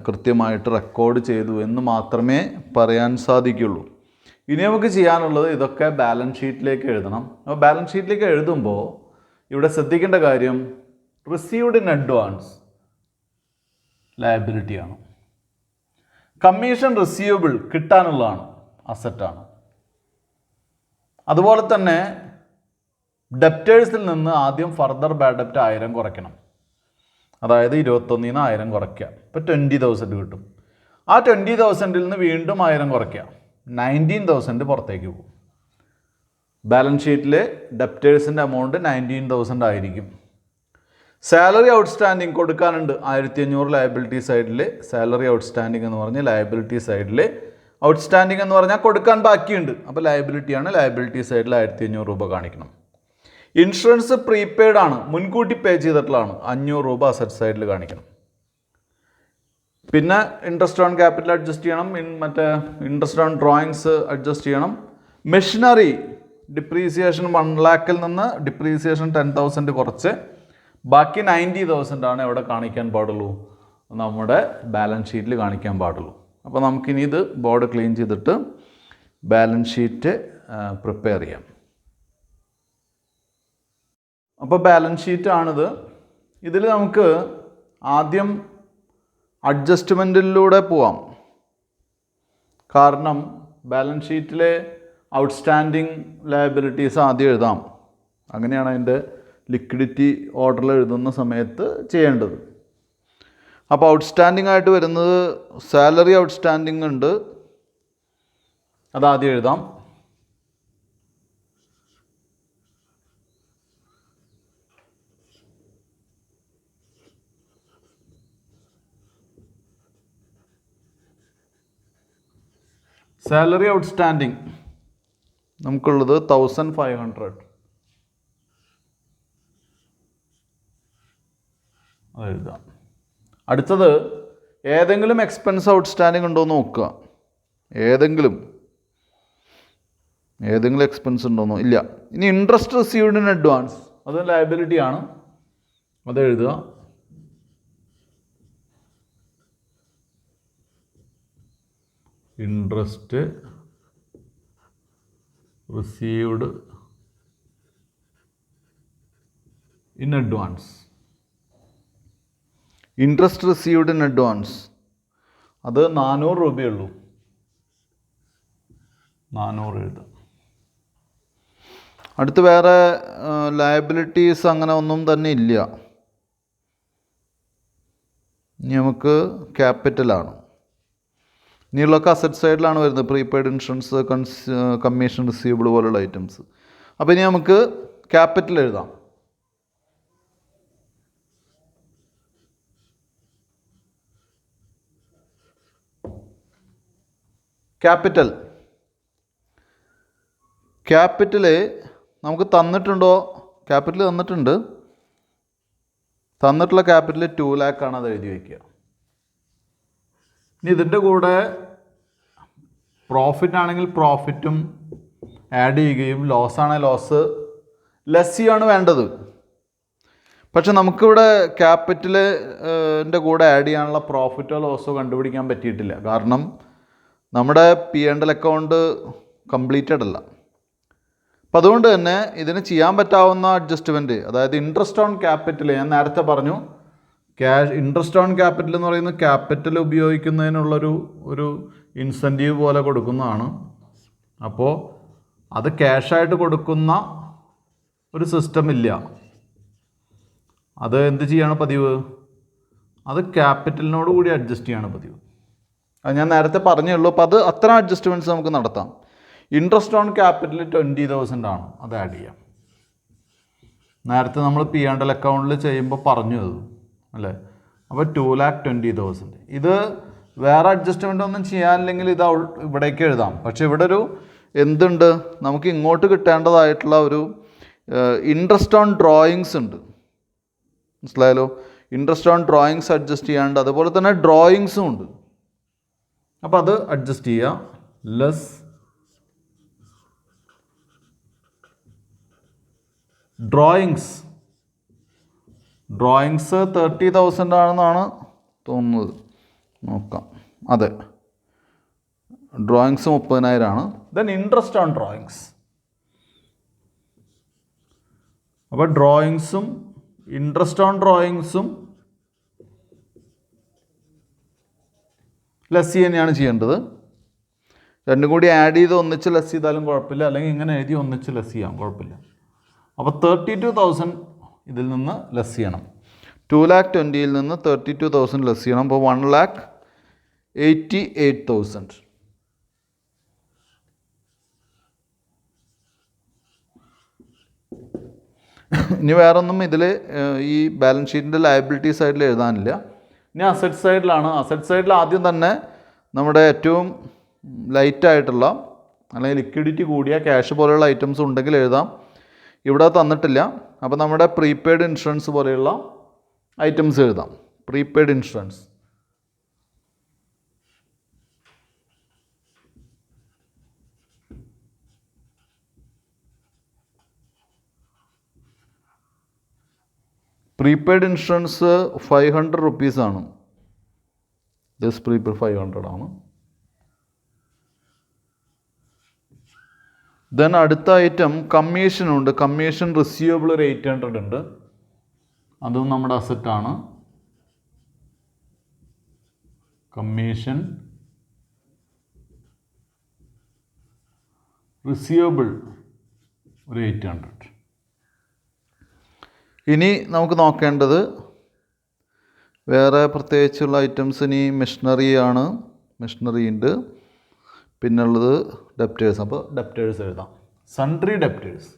കൃത്യമായിട്ട് റെക്കോർഡ് ചെയ്തു എന്ന് മാത്രമേ പറയാൻ സാധിക്കുള്ളൂ. ഇനി നമുക്ക് ചെയ്യാനുള്ളത് ഇതൊക്കെ ബാലൻസ് ഷീറ്റിലേക്ക് എഴുതണം. അപ്പോൾ ബാലൻസ് ഷീറ്റിലേക്ക് എഴുതുമ്പോൾ ഇവിടെ ശ്രദ്ധിക്കേണ്ട കാര്യം, റിസീവ്ഡ് ഇൻ അഡ്വാൻസ് ലയബിലിറ്റിയാണ്. കമ്മീഷൻ റിസീവബിൾ കിട്ടാനുള്ളതാണ്, അസറ്റാണ്. അതുപോലെ തന്നെ ഡെപ്റ്റേഴ്സിൽ നിന്ന് ആദ്യം ഫർദർ ബാഡ് ഡെപ്റ്റ് 1000 കുറയ്ക്കണം. അതായത് 21 1000 കുറയ്ക്കുക. ഇപ്പോൾ 20,000 കിട്ടും. ആ 20,000 നിന്ന് വീണ്ടും 1000 കുറയ്ക്കുക. 19,000 പുറത്തേക്ക് പോകും. ബാലൻസ് ഷീറ്റിൽ ഡെപ്റ്റേഴ്സിൻ്റെ എമൗണ്ട് 19,000 ആയിരിക്കും. സാലറി ഔട്ട്സ്റ്റാൻഡിങ് കൊടുക്കാനുണ്ട് 1500 ലയബിലിറ്റി സൈഡിൽ. സാലറി ഔട്ട്സ്റ്റാൻഡിങ് എന്ന് പറഞ്ഞ് ലയബിലിറ്റി സൈഡിൽ ഔട്ട്സ്റ്റാൻഡിങ് എന്ന് പറഞ്ഞാൽ കൊടുക്കാൻ ബാക്കിയുണ്ട്. അപ്പോൾ ലയബിലിറ്റിയാണ്, ലയബിലിറ്റി സൈഡിൽ 1500 രൂപ കാണിക്കണം. ഇൻഷുറൻസ് പ്രീപെയ്ഡ് ആണ്, മുൻകൂട്ടി പേ ചെയ്തിട്ടുള്ളതാണ്, 500 രൂപ അസറ്റ് സൈഡിൽ കാണിക്കണം. പിന്നെ ഇൻട്രസ്റ്റ് ഓൺ ക്യാപിറ്റൽ അഡ്ജസ്റ്റ് ചെയ്യണം, മറ്റേ ഇൻട്രസ്റ്റ് ഓൺ ഡ്രോയിങ്സ് അഡ്ജസ്റ്റ് ചെയ്യണം. മെഷീനറി ഡിപ്രീസിയേഷൻ 1 lakhൽ നിന്ന് ഡിപ്രീസിയേഷൻ 10,000 കുറച്ച് ബാക്കി 90,000 ആണ് എവിടെ കാണിക്കാൻ പാടുള്ളൂ, നമ്മുടെ ബാലൻസ് ഷീറ്റിൽ കാണിക്കാൻ പാടുള്ളൂ. അപ്പോൾ നമുക്കിനി ഇത് ബോർഡ് ക്ലീൻ ചെയ്തിട്ട് ബാലൻസ് ഷീറ്റ് പ്രിപ്പയർ ചെയ്യാം. അപ്പോൾ ബാലൻസ് ഷീറ്റാണിത്. ഇതിൽ നമുക്ക് ആദ്യം അഡ്ജസ്റ്റ്മെൻറ്റിലൂടെ പോവാം. കാരണം ബാലൻസ് ഔട്ട്സ്റ്റാൻഡിങ് ഔട്ട്സ്റ്റാൻഡിങ് ലയബിലിറ്റീസ് ആദ്യം എഴുതാം. അങ്ങനെയാണ് അതിൻ്റെ ലിക്വിഡിറ്റി ഓർഡറിൽ എഴുതുന്ന സമയത്ത് ചെയ്യേണ്ടത്. അപ്പോൾ ഔട്ട്സ്റ്റാൻഡിങ് ആയിട്ട് വരുന്നത് സാലറി ഔട്ട്സ്റ്റാൻഡിങ് ഉണ്ട്, അതാദ്യം എഴുതാം. സാലറി ഔട്ട്സ്റ്റാൻഡിങ് നമുക്കുള്ളത് 1500. അത് എഴുതാം. അടുത്തത് ഏതെങ്കിലും എക്സ്പെൻസ് ഔട്ട്സ്റ്റാൻഡിങ് ഉണ്ടോ എന്ന് നോക്കുക. ഏതെങ്കിലും എക്സ്പെൻസ് ഉണ്ടോന്നോ ഇല്ല. ഇനി ഇൻട്രസ്റ്റ് റിസീവ്ഡ് ഇൻ അഡ്വാൻസ്, അത് ലയബിലിറ്റി ആണ്, അത് എഴുതുക. Interest received in advance. Interest received in advance അത് 400 രൂപയുള്ളൂ. 400 എഴുതാം. അടുത്ത് വേറെ ലയബിലിറ്റീസ് അങ്ങനെ ഒന്നും തന്നെ ഇല്ല. ഇനി നമുക്ക് ക്യാപിറ്റലാണ്. ഇനിയുള്ളൊക്കെ അസറ്റ് സൈഡിലാണ് വരുന്നത്, പ്രീപെയ്ഡ് ഇൻഷുറൻസ്, കമ്മീഷൻ റിസീവബിൾ പോലുള്ള ഐറ്റംസ്. അപ്പോൾ ഇനി നമുക്ക് ക്യാപിറ്റൽ എഴുതാം. ക്യാപിറ്റൽ നമുക്ക് തന്നിട്ടുണ്ടോ? ക്യാപിറ്റൽ തന്നിട്ടുണ്ട്. തന്നിട്ടുള്ള ക്യാപിറ്റൽ 2 lakh ആണ്, അത് എഴുതി വയ്ക്കുക. ഇനി ഇതിൻ്റെ കൂടെ പ്രോഫിറ്റ് ആണെങ്കിൽ പ്രോഫിറ്റും ആഡ് ചെയ്യുകയും ലോസ് ആണെങ്കിൽ ലോസ് ലെസ് ചെയ്യുകയാണ് വേണ്ടത്. പക്ഷെ നമുക്കിവിടെ ക്യാപിറ്റലിൻ്റെ കൂടെ ആഡ് ചെയ്യാനുള്ള പ്രോഫിറ്റോ ലോസോ കണ്ടുപിടിക്കാൻ പറ്റിയിട്ടില്ല. കാരണം നമ്മുടെ P&L അക്കൗണ്ട് കംപ്ലീറ്റഡ് അല്ല. അപ്പം അതുകൊണ്ട് തന്നെ ഇതിന് ചെയ്യാൻ പറ്റാവുന്ന അഡ്ജസ്റ്റ്മെൻറ്റ്, അതായത് ഇൻട്രസ്റ്റ് ഓൺ ക്യാപിറ്റൽ, ഞാൻ നേരത്തെ പറഞ്ഞു ഇൻട്രസ്റ്റ് ഓൺ ക്യാപിറ്റൽ എന്ന് പറയുന്നത് ക്യാപിറ്റൽ ഉപയോഗിക്കുന്നതിനുള്ളൊരു ഇൻസെൻറ്റീവ് പോലെ കൊടുക്കുന്നതാണ്. അപ്പോൾ അത് ക്യാഷായിട്ട് കൊടുക്കുന്ന ഒരു സിസ്റ്റം ഇല്ല. അത് എന്ത് ചെയ്യാണ് പതിവ്? അത് ക്യാപിറ്റലിനോട് കൂടി അഡ്ജസ്റ്റ് ചെയ്യാണ് പതിവ്. അത് ഞാൻ നേരത്തെ പറഞ്ഞേ ഉള്ളൂ. അപ്പോൾ അത് അത്ര അഡ്ജസ്റ്റ്മെൻറ്റ്സ് നമുക്ക് നടത്താം. ഇൻട്രസ്റ്റ് ഓൺ ക്യാപിറ്റൽ 20,000 ആണ്, അത് ആഡ് ചെയ്യാം. നേരത്തെ നമ്മൾ P&L അക്കൗണ്ടിൽ ചെയ്യുമ്പോൾ പറഞ്ഞു അത് അല്ലേ. അപ്പോൾ 2,20,000. ഇത് വേറെ അഡ്ജസ്റ്റ്മെൻ്റ് ഒന്നും ചെയ്യാനില്ലെങ്കിൽ ഇത് ഇവിടേക്ക് എഴുതാം. പക്ഷെ ഇവിടെ ഒരു എന്തുണ്ട്, നമുക്ക് ഇങ്ങോട്ട് കിട്ടേണ്ടതായിട്ടുള്ള ഒരു ഇൻട്രസ്റ്റ് ഓൺ ഡ്രോയിങ്സ് ഉണ്ട്. മനസ്സിലായാലോ? ഇൻട്രസ്റ്റ് ഓൺ ഡ്രോയിങ്സ് അഡ്ജസ്റ്റ് ചെയ്യാണ്ട്, അതുപോലെ തന്നെ ഡ്രോയിങ്സും ഉണ്ട്. അപ്പോൾ അത് അഡ്ജസ്റ്റ് ചെയ്യുക. ലെസ് ഡ്രോയിങ്സ് 30,000 ആണെന്നാണ് തോന്നുന്നത്. നോക്കാം. അതെ, ഡ്രോയിങ്സ് 30,000 ആണ്. Then interest on drawings. അപ്പോൾ ഡ്രോയിങ്സും ഇൻട്രസ്റ്റ് ഓൺ ഡ്രോയിങ്സും ലെസ് തന്നെയാണ് ചെയ്യേണ്ടത്. രണ്ടും കൂടി ആഡ് ചെയ്ത് ഒന്നിച്ച് ലെസ് ചെയ്താലും കുഴപ്പമില്ല, അല്ലെങ്കിൽ ഇങ്ങനെ എഴുതി ഒന്നിച്ച് ലെസ് ചെയ്യാം, കുഴപ്പമില്ല. അപ്പോൾ 32,000 ഇതിൽ നിന്ന് ലെസ് ചെയ്യണം. 2,20,000 നിന്ന് 32,000 ലെസ് ചെയ്യണം. അപ്പോൾ 1,88,000. ഇനി വേറൊന്നും ഇതിൽ ഈ ബാലൻസ് ഷീറ്റിൻ്റെ ലയബിലിറ്റി സൈഡിൽ എഴുതാനില്ല. ഇനി അസറ്റ് സൈഡിലാണ്. അസറ്റ് സൈഡിൽ ആദ്യം തന്നെ നമ്മുടെ ഏറ്റവും ലൈറ്റായിട്ടുള്ള അല്ലെങ്കിൽ ലിക്വിഡിറ്റി കൂടിയ ക്യാഷ് പോലെയുള്ള ഐറ്റംസ് ഉണ്ടെങ്കിൽ എഴുതാം. ഇവിടെ തന്നിട്ടില്ല. അപ്പോൾ നമ്മുടെ പ്രീപെയ്ഡ് ഇൻഷുറൻസ് പോലെയുള്ള ഐറ്റംസ് എഴുതാം. പ്രീപെയ്ഡ് ഇൻഷുറൻസ് പ്രീപെയ്ഡ് ഇൻഷുറൻസ് 500 റുപ്പീസാണ്. ജസ്റ്റ് പ്രീപെയ്ഡ് 500 ആണ്. ദെൻ അടുത്ത ഐറ്റം കമ്മീഷനുണ്ട്. കമ്മീഷൻ റിസീവബിൾ ഒരു 800 ഉണ്ട്. അതും നമ്മുടെ അസറ്റാണ്. കമ്മീഷൻ റിസീവബിൾ ഒരു 800. ഇനി നമുക്ക് നോക്കേണ്ടത് വേറെ പ്രത്യേകിച്ചുള്ള ഐറ്റംസ്. ഇനി മെഷീനറി ആണ്. മെഷീനറി ഉണ്ട്. പിന്നുള്ളത് ഡെപ്റ്റേഴ്സ്. അപ്പോൾ ഡെപ്റ്റേഴ്സ് എഴുതാം. Sundry debtors.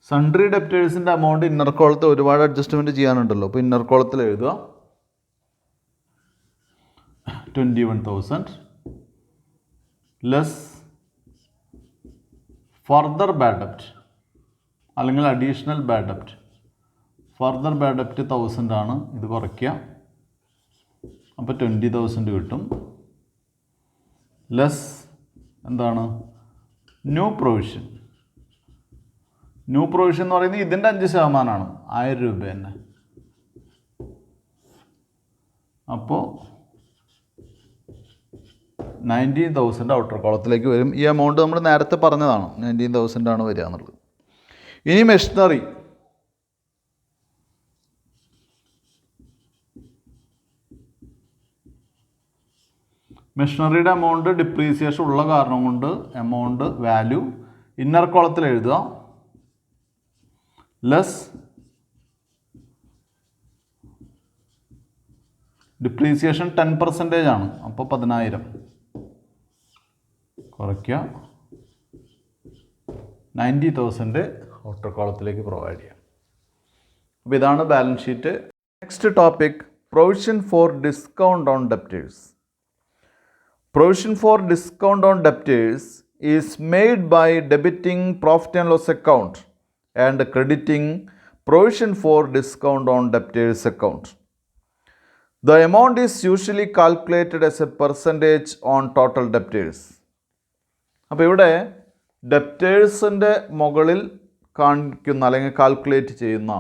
സൺട്രി ഡെപ്റ്റേഴ്സിൻ്റെ അമൗണ്ട് ഇന്നർ കോളത്തിൽ ഒരുപാട് അഡ്ജസ്റ്റ്മെൻറ്റ് ചെയ്യാനുണ്ടല്ലോ. അപ്പോൾ ഇന്നർ കോളത്തിൽ എഴുതുക 21,000 ലെസ് ഫർദർ ബാഡ് ഡെപ്റ്റ് അല്ലെങ്കിൽ അഡീഷണൽ ബാഡ് ഡെപ്റ്റ്. ഫർദർ ബാഡ് ഡെപ്റ്റ് 1,000 ആണ്. ഇത് കുറയ്ക്കുക. അപ്പോൾ 20,000 കിട്ടും. ലെസ് എന്താണ് ന്യൂ പ്രൊവിഷൻ. ന്യൂ പ്രൊവിഷൻ എന്ന് പറയുന്നത് ഇതിൻ്റെ 5% 1000 രൂപ തന്നെ. അപ്പോൾ 19,000 ഔട്ടർ കോളത്തിലേക്ക് വരും. ഈ എമൗണ്ട് നമ്മൾ നേരത്തെ പറഞ്ഞതാണ്, 19,000 ആണ് വരിക എന്നുള്ളത്. ഇനി മെഷീനറി. മെഷീനറിയുടെ എമൗണ്ട് ഡിപ്രീസിയേഷൻ ഉള്ള കാരണം കൊണ്ട് എമൗണ്ട് വാല്യൂ ഇന്നർ കോളത്തിൽ എഴുതുക. ലെസ് ഡിപ്രീസിയേഷൻ 10% ആണ്. അപ്പോൾ 10,000 കുറയ്ക്കുക. 90,000 ഔട്ടർ കോളത്തിലേക്ക് പ്രൊവൈഡ് ചെയ്യാം. അപ്പോൾ ഇതാണ് balance sheet. Next topic provision for discount on debtors. Provision for discount on debtors is made by debiting profit and loss account and crediting provision for discount on debtors account. The amount is usually calculated as a percentage on total debtors. അപ്പോൾ ഇവിടെ ഡെപ്റ്റേഴ്സിൻ്റെ മുകളിൽ കാണിക്കുന്ന അല്ലെങ്കിൽ calculate ചെയ്യുന്ന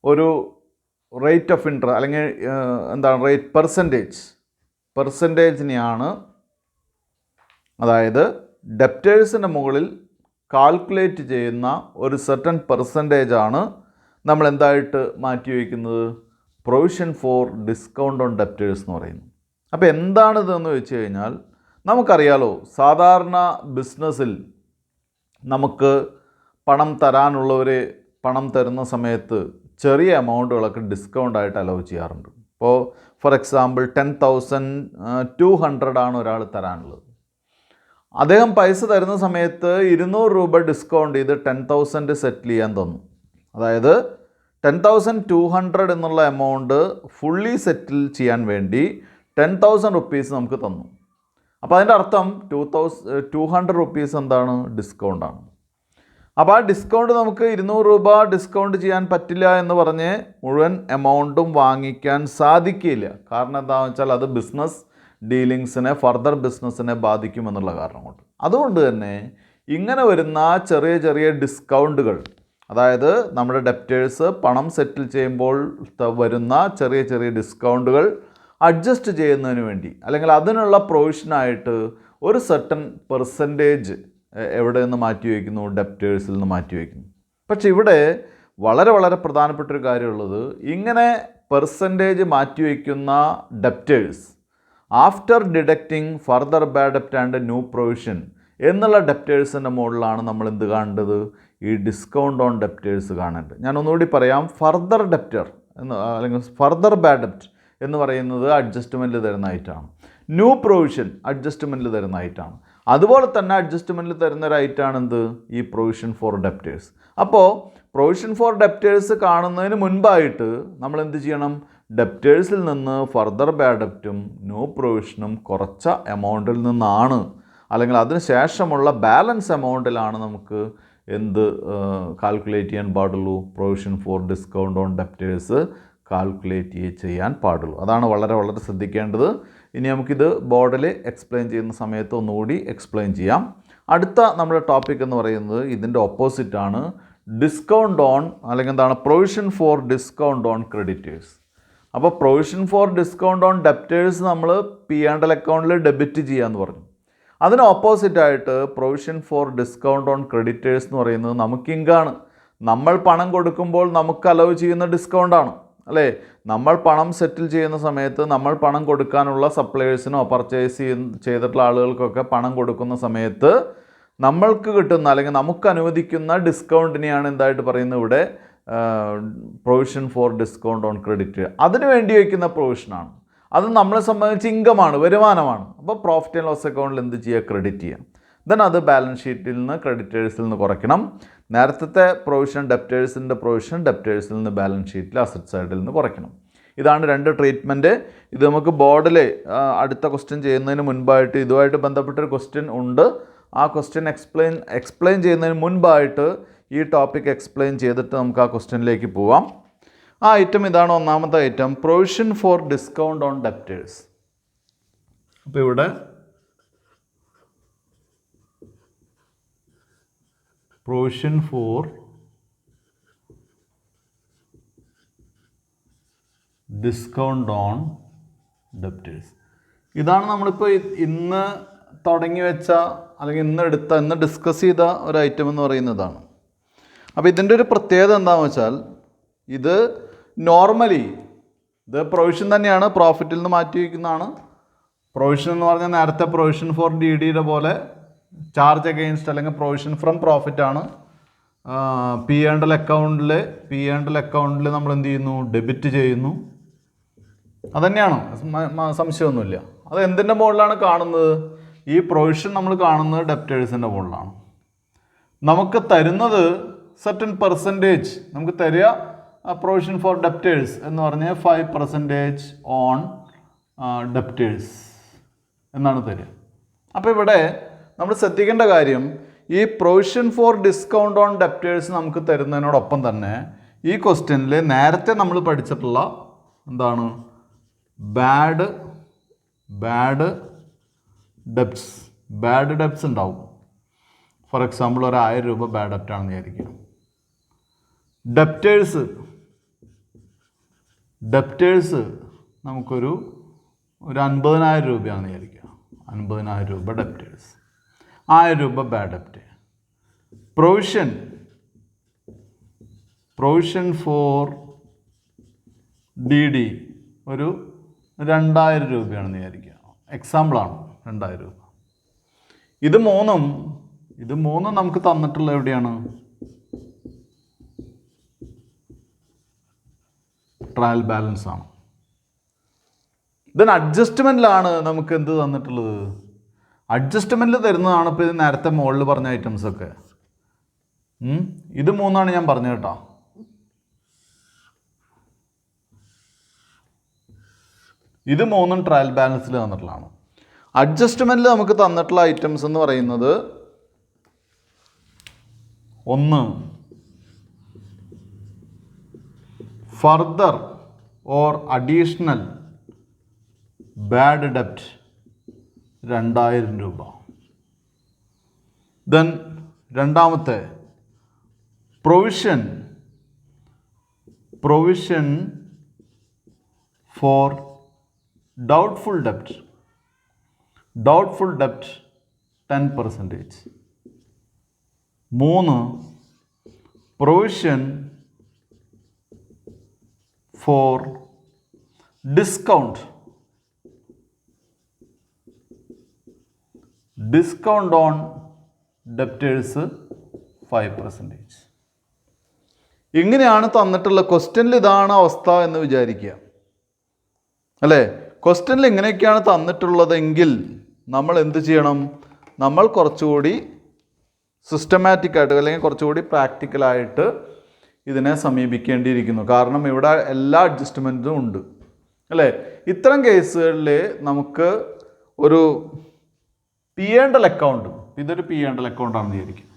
ഒരു rate of interest അല്ലെങ്കിൽ എന്താണ് rate പെർസെൻറ്റേജിനെയാണ്, അതായത് ഡെപ്റ്റേഴ്സിൻ്റെ മുകളിൽ കാൽക്കുലേറ്റ് ചെയ്യുന്ന ഒരു സെർട്ടൺ പെർസെൻറ്റേജാണ് നമ്മൾ എന്തായിട്ട് മാറ്റി വയ്ക്കുന്നത്, provision for discount on debtors എന്ന് പറയുന്നു. അപ്പോൾ എന്താണിതെന്ന് വെച്ച് കഴിഞ്ഞാൽ നമുക്കറിയാലോ, സാധാരണ ബിസിനസ്സിൽ നമുക്ക് പണം തരാനുള്ളവർ പണം തരുന്ന സമയത്ത് ചെറിയ എമൗണ്ടുകളൊക്കെ ഡിസ്കൗണ്ടായിട്ട് അലൗ ചെയ്യാറുണ്ട്. ഇപ്പോൾ ഫോർ എക്സാമ്പിൾ 10,200 ആണ് ഒരാൾ തരാനുള്ളത്. അദ്ദേഹം പൈസ തരുന്ന സമയത്ത് 200 രൂപ ഡിസ്കൗണ്ട് ചെയ്ത് 10,000 സെറ്റിൽ ചെയ്യാൻ തന്നു. അതായത് 10,200 എന്നുള്ള എമൗണ്ട് ഫുള്ളി സെറ്റിൽ ചെയ്യാൻ വേണ്ടി 10,000 റുപ്പീസ് നമുക്ക് തന്നു. അപ്പോൾ അതിൻ്റെ അർത്ഥം 200 റുപ്പീസ് എന്താണ്, ഡിസ്കൗണ്ടാണ്. അപ്പോൾ ആ ഡിസ്കൗണ്ട് നമുക്ക് 200 രൂപ ഡിസ്കൗണ്ട് ചെയ്യാൻ പറ്റില്ല എന്ന് പറഞ്ഞ് മുഴുവൻ എമൗണ്ടും വാങ്ങിക്കാൻ സാധിക്കില്ല. കാരണം എന്താണെന്ന് വെച്ചാൽ അത് ബിസിനസ് ഡീലിങ്സിനെ, ഫർദർ ബിസിനസ്സിനെ ബാധിക്കുമെന്നുള്ള കാരണം കൊണ്ട്. അതുകൊണ്ട് തന്നെ ഇങ്ങനെ വരുന്ന ചെറിയ ചെറിയ ഡിസ്കൗണ്ടുകൾ, അതായത് നമ്മുടെ ഡെപ്റ്റേഴ്സ് പണം സെറ്റിൽ ചെയ്യുമ്പോൾ വരുന്ന ചെറിയ ചെറിയ ഡിസ്കൗണ്ടുകൾ അഡ്ജസ്റ്റ് ചെയ്യുന്നതിന് വേണ്ടി അല്ലെങ്കിൽ അതിനുള്ള പ്രൊവിഷനായിട്ട് ഒരു സർട്ടൻ പെർസെൻറ്റേജ് എവിടെ നിന്ന് മാറ്റി വയ്ക്കുന്നു? ഡെപ്റ്റേഴ്സിൽ നിന്ന് മാറ്റി വയ്ക്കുന്നു. പക്ഷെ ഇവിടെ വളരെ വളരെ പ്രധാനപ്പെട്ടൊരു കാര്യമുള്ളത്, ഇങ്ങനെ പെർസെൻറ്റേജ് മാറ്റി വയ്ക്കുന്ന debtors after deducting further bad ഡെപ്റ്റ് ആൻഡ് ന്യൂ പ്രൊവിഷൻ എന്നുള്ള ഡെപ്റ്റേഴ്സിൻ്റെ മുകളിലാണ് നമ്മൾ എന്ത് കാണേണ്ടത്? ഈ ഡിസ്കൗണ്ട് ഓൺ ഡെപ്റ്റേഴ്സ് കാണേണ്ടത്. ഞാൻ ഒന്നുകൂടി പറയാം. ഫർദർ ഡെപ്റ്റർ അല്ലെങ്കിൽ ഫർദർ ബാഡ് ഡെപ്റ്റ് എന്ന് പറയുന്നത് അഡ്ജസ്റ്റ്മെൻറ്റിൽ തരുന്നതായിട്ടാണ്. New provision അഡ്ജസ്റ്റ്മെൻറ്റിൽ തരുന്നതായിട്ടാണ്. അതുപോലെ തന്നെ അഡ്ജസ്റ്റ്മെൻറ്റിൽ തരുന്ന ഒരു ഐറ്റാണ് എന്ത്? ഈ പ്രൊവിഷൻ ഫോർ ഡെപ്റ്റേഴ്സ്. അപ്പോൾ പ്രൊവിഷൻ ഫോർ ഡെപ്റ്റേഴ്സ് കാണുന്നതിന് മുൻപായിട്ട് നമ്മൾ എന്ത് ചെയ്യണം? ഡെപ്റ്റേഴ്സിൽ നിന്ന് ഫർദർ ബാഡ് ഡെപ്റ്റും ന്യൂ പ്രൊവിഷനും കുറച്ച എമൗണ്ടിൽ നിന്നാണ്, അല്ലെങ്കിൽ അതിന് ശേഷമുള്ള ബാലൻസ് എമൗണ്ടിലാണ് നമുക്ക് എന്ത് കാൽക്കുലേറ്റ് ചെയ്യാൻ പാടുള്ളൂ? Provision for discount on debtors calculate ചെയ്യാൻ പാടുള്ളൂ. അതാണ് വളരെ വളരെ ശ്രദ്ധിക്കേണ്ടത്. ഇനി നമുക്കിത് ബോർഡിൽ എക്സ്പ്ലെയിൻ ചെയ്യുന്ന സമയത്ത് ഒന്നുകൂടി എക്സ്പ്ലെയിൻ ചെയ്യാം. അടുത്ത നമ്മുടെ ടോപ്പിക് എന്ന് പറയുന്നത് ഇതിൻ്റെ ഓപ്പോസിറ്റാണ്. ഡിസ്കൗണ്ട് ഓൺ, അല്ലെങ്കിൽ എന്താണ്? Provision for discount on creditors. അപ്പോൾ provision for discount on debtors നമ്മൾ P&L അക്കൗണ്ടിൽ ഡെബിറ്റ് ചെയ്യാമെന്ന് പറഞ്ഞു. അതിന് ഓപ്പോസിറ്റായിട്ട് provision for discount on creditors എന്ന് പറയുന്നത് നമുക്ക് ഇങ്കാണ്. നമ്മൾ പണം കൊടുക്കുമ്പോൾ നമുക്ക് അലവ് ചെയ്യുന്ന ഡിസ്കൗണ്ടാണ്, അല്ലേ? നമ്മൾ പണം സെറ്റിൽ ചെയ്യുന്ന സമയത്ത് നമ്മൾ പണം കൊടുക്കാനുള്ള സപ്ലയേഴ്സിനോ പർച്ചേസ് ചെയ്തിട്ടുള്ള ആളുകൾക്കൊക്കെ പണം കൊടുക്കുന്ന സമയത്ത് നമ്മൾക്ക് കിട്ടുന്ന, അല്ലെങ്കിൽ നമുക്ക് അനുവദിക്കുന്ന ഡിസ്കൗണ്ടിനെയാണ് എന്തായിട്ട് പറയുന്നത് ഇവിടെ? Provision for discount on credit. അതിന് വേണ്ടി വയ്ക്കുന്ന പ്രൊവിഷനാണ്. അത് നമ്മളെ സംബന്ധിച്ച് ഇൻകമാണ്, വരുമാനമാണ്. അപ്പോൾ പ്രോഫിറ്റ് ആൻഡ് ലോസ് അക്കൗണ്ടിൽ എന്ത് ചെയ്യുക? ക്രെഡിറ്റ് ചെയ്യാം. ദെൻ അത് ബാലൻസ് ഷീറ്റിൽ നിന്ന് ക്രെഡിറ്റേഴ്സിൽ നിന്ന് കുറയ്ക്കണം. നേരത്തെ പ്രൊവിഷൻ ഡെപ്റ്റേഴ്സിൻ്റെ പ്രൊവിഷൻ ഡെപ്റ്റേഴ്സിൽ നിന്ന് ബാലൻസ് ഷീറ്റിൽ അസറ്റ് സൈഡിൽ നിന്ന് കുറയ്ക്കണം. ഇതാണ് രണ്ട് ട്രീറ്റ്മെൻറ്റ്. ഇത് നമുക്ക് ബോർഡിൽ അടുത്ത ക്വസ്റ്റ്യൻ ചെയ്യുന്നതിന് മുൻപായിട്ട് ഇതുമായിട്ട് ബന്ധപ്പെട്ടൊരു ക്വസ്റ്റ്യൻ ഉണ്ട്. ആ ക്വസ്റ്റ്യൻ എക്സ്പ്ലെയിൻ ചെയ്യുന്നതിന് മുൻപായിട്ട് ഈ ടോപ്പിക് എക്സ്പ്ലെയിൻ ചെയ്തിട്ട് നമുക്ക് ആ ക്വസ്റ്റ്യനിലേക്ക് പോവാം. ആ ഐറ്റം ഇതാണ്. ഒന്നാമത്തെ item provision for discount on debtors. അപ്പോൾ ഇവിടെ provision for discount on debtors. ഇതാണ് നമ്മളിപ്പോൾ ഇന്ന് തുടങ്ങി വെച്ച, അല്ലെങ്കിൽ ഇന്ന് ഡിസ്കസ് ചെയ്ത ഒരു ഐറ്റം എന്ന് പറയുന്നതാണ്. അപ്പോൾ ഇതിൻ്റെ ഒരു പ്രത്യേകത എന്താണെന്ന് വെച്ചാൽ, ഇത് നോർമലി ഇത് പ്രൊവിഷൻ തന്നെയാണ്, പ്രോഫിറ്റിൽ നിന്ന് മാറ്റി വയ്ക്കുന്നതാണ്. പ്രൊവിഷൻ എന്ന് പറഞ്ഞാൽ നേരത്തെ പ്രൊവിഷൻ ഫോർ DDയുടെ പോലെ ചാർജ് അഗെയിൻസ്റ്റ് അല്ലെങ്കിൽ പ്രൊവിഷൻ ഫ്രം പ്രോഫിറ്റ് ആണ്. P&L അക്കൗണ്ടിൽ നമ്മൾ എന്ത് ചെയ്യുന്നു? ഡെബിറ്റ് ചെയ്യുന്നു. അതുതന്നെയാണ്, സംശയമൊന്നുമില്ല. അത് എന്തിൻ്റെ മുകളിലാണ് കാണുന്നത്? ഈ പ്രൊവിഷൻ നമ്മൾ കാണുന്നത് ഡെപ്റ്റേഴ്സിൻ്റെ മുകളിലാണ്. നമുക്ക് തരുന്നത് സർട്ടൻ പെർസെൻറ്റേജ് നമുക്ക് തരിക. പ്രൊവിഷൻ ഫോർ ഡെപ്റ്റേഴ്സ് എന്ന് പറഞ്ഞാൽ 5% ഓൺ ഡെപ്റ്റേഴ്സ് എന്നാണ് തരിക. അപ്പോൾ ഇവിടെ നമ്മൾ ശ്രദ്ധിക്കേണ്ട കാര്യം, ഈ provision for discount on debtors നമുക്ക് തരുന്നതിനോടൊപ്പം തന്നെ ഈ ക്വസ്റ്റ്യനിൽ നേരത്തെ നമ്മൾ പഠിച്ചിട്ടുള്ള എന്താണ്? ബാഡ് ഡെപ്റ്റ്സ് ഉണ്ടാവും. ഫോർ എക്സാമ്പിൾ ഒരു 1000 രൂപ ബാഡ് ഡെപ്റ്റ് ആണെന്ന് വിചാരിക്കുക. ഡെപ്റ്റേഴ്സ് നമുക്കൊരു 50,000 രൂപയാണെന്ന് വിചാരിക്കുക. 50,000 രൂപ ഡെപ്റ്റേഴ്സ്, 1000 രൂപ ബാഡ് ഡെപ്റ്റ്. പ്രൊവിഷൻ ഫോർ DD ഒരു 2,000 രൂപയാണെന്ന് വിചാരിക്കുക. എക്സാമ്പിളാണ്, 2,000 രൂപ. ഇത് മൂന്നും നമുക്ക് തന്നിട്ടുള്ള എവിടെയാണ്? ട്രയൽ ബാലൻസ് ആണ്. ദെൻ അഡ്ജസ്റ്റ്മെൻറ്റിലാണ് നമുക്ക് എന്ത് തന്നിട്ടുള്ളത്? അഡ്ജസ്റ്റ്മെൻറ്റിൽ തരുന്നതാണ് ഇപ്പോൾ ഇത് നേരത്തെ മുകളിൽ പറഞ്ഞ ഐറ്റംസൊക്കെ. ഇത് മൂന്നാണ് ഞാൻ പറഞ്ഞത് കേട്ടോ. ഇത് മൂന്നും ട്രയൽ ബാലൻസിൽ തന്നിട്ടുള്ളതാണ്. അഡ്ജസ്റ്റ്മെൻറ്റിൽ നമുക്ക് തന്നിട്ടുള്ള ഐറ്റംസ് എന്ന് പറയുന്നത്, ഒന്ന് ഫർദർ ഓർ അഡീഷണൽ ബാഡ് ഡെപ്റ്റ് 2,000 രൂപ. ദെൻ രണ്ടാമത്തെ provision for doubtful ഡെപ്റ്റ് 10%. 3. Provision for discount on debtors 5%. ഇങ്ങനെയാണ് തന്നിട്ടുള്ള ക്വസ്റ്റ്യനിൽ ഇതാണ് അവസ്ഥ എന്ന് വിചാരിക്കുക അല്ലേ. ക്വസ്റ്റ്യനിൽ ഇങ്ങനെയൊക്കെയാണ് തന്നിട്ടുള്ളതെങ്കിൽ നമ്മൾ എന്ത് ചെയ്യണം? നമ്മൾ കുറച്ചുകൂടി സിസ്റ്റമാറ്റിക് ആയിട്ട് അല്ലെങ്കിൽ കുറച്ചുകൂടി പ്രാക്ടിക്കലായിട്ട് ഇതിനെ സമീപിക്കേണ്ടിയിരിക്കുന്നു. കാരണം ഇവിടെ എല്ലാ അഡ്ജസ്റ്റ്മെൻറ്റും ഉണ്ട് അല്ലേ. ഇത്തരം കേസുകളിൽ നമുക്ക് ഒരു P&L അക്കൗണ്ട്, ഇതൊരു P&L അക്കൗണ്ട് ആണെന്ന് വിചാരിക്കുക,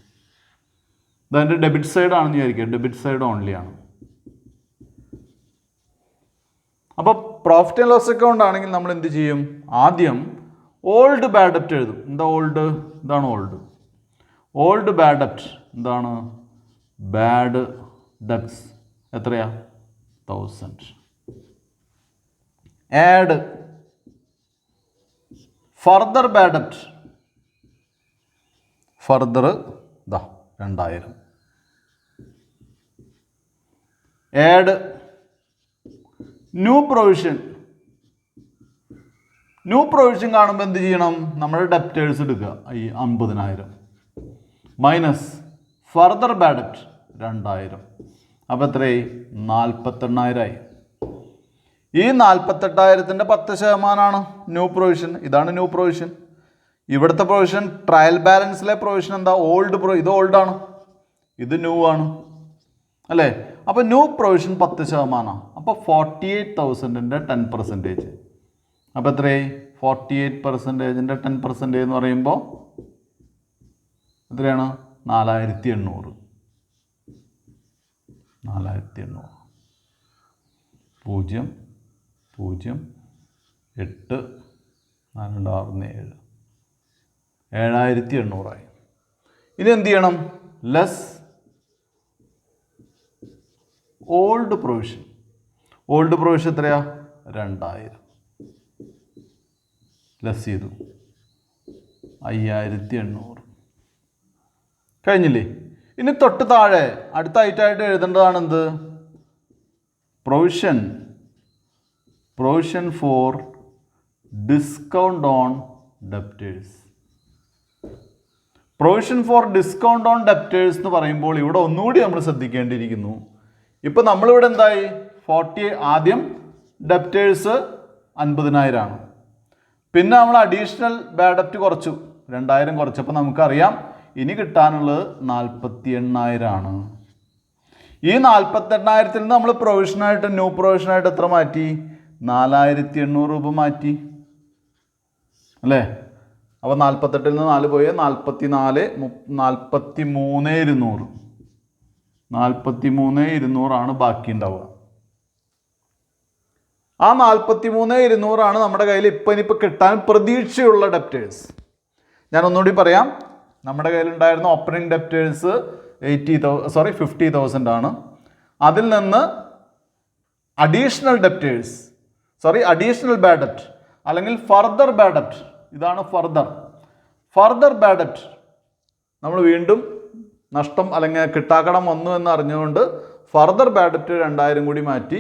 ഇതെൻ്റെ ഡെബിറ്റ് സൈഡ് ആണെന്ന് വിചാരിക്കുക, ഡെബിറ്റ് സൈഡ് ഓൺലി ആണ്. അപ്പോൾ പ്രോഫിറ്റ് ആൻഡ് ലോസ് അക്കൗണ്ട് ആണെങ്കിൽ നമ്മൾ എന്ത് ചെയ്യും? ആദ്യം ഓൾഡ് ബാഡ് ഡെപ്റ്റ് എഴുതും. എന്താ ഓൾഡ്? ഇതാണ് ഓൾഡ്. ഓൾഡ് ബാഡ് ഡെപ്റ്റ് എന്താണ്? ബാഡ് ഡെപ്റ്റ്സ് എത്രയാ? 1000. ആഡ് ഫർദർ ബാഡ് ഡെപ്റ്റ്, further 2000. Add new provision. New provision കാണുമ്പോൾ എന്ത് ചെയ്യണം? നമ്മുടെ ഡെപ്റ്റേഴ്സ് എടുക്കുക, ഈ 50,000 മൈനസ് ഫർദർ ബാഡ് ഡെപ്റ്റ് 2000. അപ്പോൾ എത്രയായി? 48,000. ഈ 48,000-ൻ്റെ 10% ന്യൂ പ്രൊവിഷൻ. ഇതാണ് ന്യൂ പ്രൊവിഷൻ. ഇവിടുത്തെ പ്രൊവിഷൻ ട്രയൽ ബാലൻസിലെ പ്രൊവിഷൻ എന്താ? ഓൾഡ് ഇത് ഓൾഡാണ്, ഇത് ന്യൂ ആണ് അല്ലേ. അപ്പോൾ ന്യൂ പ്രൊവിഷൻ 10%. അപ്പോൾ 48,000-ൻ്റെ 10%. അപ്പോൾ എത്രയായി? 48%-ൻ്റെ 10% എന്ന് പറയുമ്പോൾ എത്രയാണ്? 4,800. 4,800. 0 0 8 4 6 7 7,800 ആയി. ഇനി എന്ത് ചെയ്യണം? Less old provision. Old provision എത്രയാ? 2000. ലെസ് ചെയ്തു 5,800. കഴിഞ്ഞില്ലേ? ഇനി തൊട്ട് താഴെ അടുത്തായിട്ടായിട്ട് എഴുതേണ്ടതാണ് എന്ത്? Provision for discount on debtors. Provision for discount on debtors എന്ന് പറയുമ്പോൾ ഇവിടെ ഒന്നുകൂടി നമ്മൾ ശ്രദ്ധിക്കേണ്ടിയിരിക്കുന്നു. ഇപ്പം നമ്മളിവിടെ എന്തായി? ആദ്യം ഡെപ്റ്റേഴ്സ് 50,000 ആണ്. പിന്നെ നമ്മൾ അഡീഷണൽ ബാഡ് ഡെപ്റ്റ് കുറച്ചു, 2000 കുറച്ചപ്പോൾ നമുക്കറിയാം ഇനി കിട്ടാനുള്ളത് 48,000 ആണ്. ഈ 48,000-ൽ നിന്ന് നമ്മൾ പ്രൊവിഷനായിട്ട് ന്യൂ പ്രൊവിഷനായിട്ട് എത്ര മാറ്റി? 4,800 രൂപ മാറ്റി അല്ലേ. അപ്പോൾ 48-ൽ നിന്ന് 4 പോയി 44, 43,200. 43,200 ബാക്കി ഉണ്ടാവുക. ആ 43,200 നമ്മുടെ കയ്യിൽ ഇനിയിപ്പോൾ കിട്ടാൻ പ്രതീക്ഷയുള്ള ഡെപ്റ്റേഴ്സ്. ഞാൻ ഒന്നുകൂടി പറയാം. നമ്മുടെ കയ്യിലുണ്ടായിരുന്ന ഓപ്പണിംഗ് ഡെപ്റ്റേഴ്സ് 50,000 ആണ്. അതിൽ നിന്ന് അഡീഷണൽ ബാഡ് ഡെപ്റ്റ് അല്ലെങ്കിൽ ഫർദർ ബാഡ് ഡെപ്റ്റ്, ഇതാണ് ഫർദർ ബാഡ് ഡെപ്റ്റ്. നമ്മൾ വീണ്ടും നഷ്ടം അല്ലെങ്കിൽ കിട്ടാക്കടം വന്നു എന്ന് അറിഞ്ഞുകൊണ്ട് ഫർദർ ബാഡ് ഡെപ്റ്റ് 2000 കൂടി മാറ്റി.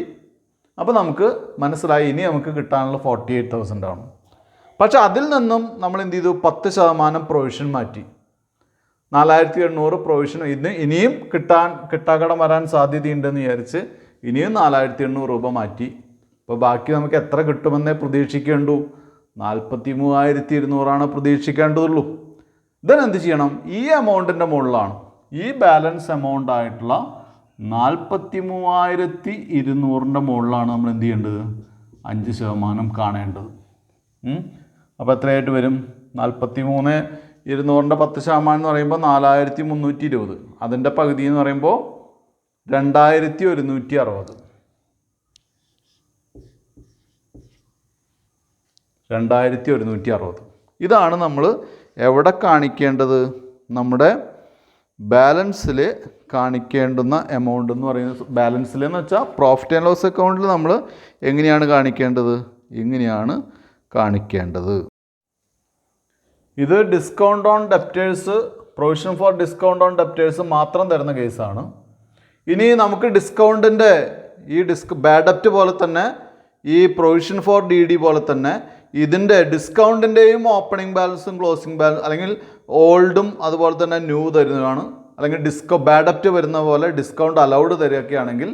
അപ്പോൾ നമുക്ക് മനസ്സിലായി ഇനി നമുക്ക് കിട്ടാനുള്ള 48,000 ആണ്. പക്ഷെ അതിൽ നിന്നും നമ്മൾ എന്ത് ചെയ്തു? 10% പ്രൊവിഷൻ മാറ്റി. 4,800 പ്രൊവിഷൻ ഇനിയും കിട്ടാക്കടം വരാൻ സാധ്യതയുണ്ടെന്ന് വിചാരിച്ച് ഇനിയും 4,800 രൂപ മാറ്റി. അപ്പോൾ ബാക്കി നമുക്ക് എത്ര കിട്ടുമെന്നേ പ്രതീക്ഷിക്കേണ്ടൂ? 43,200 പ്രതീക്ഷിക്കേണ്ടതുള്ളൂ. ഇതിനെന്ത് ചെയ്യണം? ഈ എമൗണ്ടിൻ്റെ മുകളിലാണ്, ഈ ബാലൻസ് എമൗണ്ട് ആയിട്ടുള്ള 43,200-ൻ്റെ മുകളിലാണ് നമ്മൾ എന്ത് ചെയ്യേണ്ടത്? 5% കാണേണ്ടത്. അപ്പോൾ എത്രയായിട്ട് വരും? 43,200-ൻ്റെ 10% എന്ന് പറയുമ്പോൾ 4,320. അതിൻ്റെ പകുതി എന്ന് പറയുമ്പോൾ 2,160. 2,160. ഇതാണ് നമ്മൾ എവിടെ കാണിക്കേണ്ടത്? നമ്മുടെ ബാലൻസിൽ കാണിക്കേണ്ടുന്ന എമൗണ്ട് എന്ന് പറയുന്നത്. ബാലൻസിലെന്ന് വെച്ചാൽ പ്രോഫിറ്റ് ആൻഡ് ലോസ് അക്കൗണ്ടിൽ നമ്മൾ എങ്ങനെയാണ് കാണിക്കേണ്ടത്? ഇങ്ങനെയാണ് കാണിക്കേണ്ടത്. ഇത് discount on debtors, provision for discount on debtors മാത്രം തരുന്ന കേസാണ്. ഇനി നമുക്ക് ഡിസ്കൗണ്ടിൻ്റെ ബാഡ് ഡെപ്റ്റ് പോലെ തന്നെ ഈ പ്രൊവിഷൻ ഫോർ DD പോലെ തന്നെ ഇതിൻ്റെ ഡിസ്കൗണ്ടിൻ്റെയും ഓപ്പണിംഗ് ബാലൻസും ക്ലോസിംഗ് ബാലൻസ് അല്ലെങ്കിൽ ഓൾഡും അതുപോലെ തന്നെ ന്യൂ തരുന്നതാണ്. അല്ലെങ്കിൽ ബാഡ് ഡെപ്റ്റ് വരുന്ന പോലെ ഡിസ്കൗണ്ട് അലൗഡ് തരികയാണെങ്കിൽ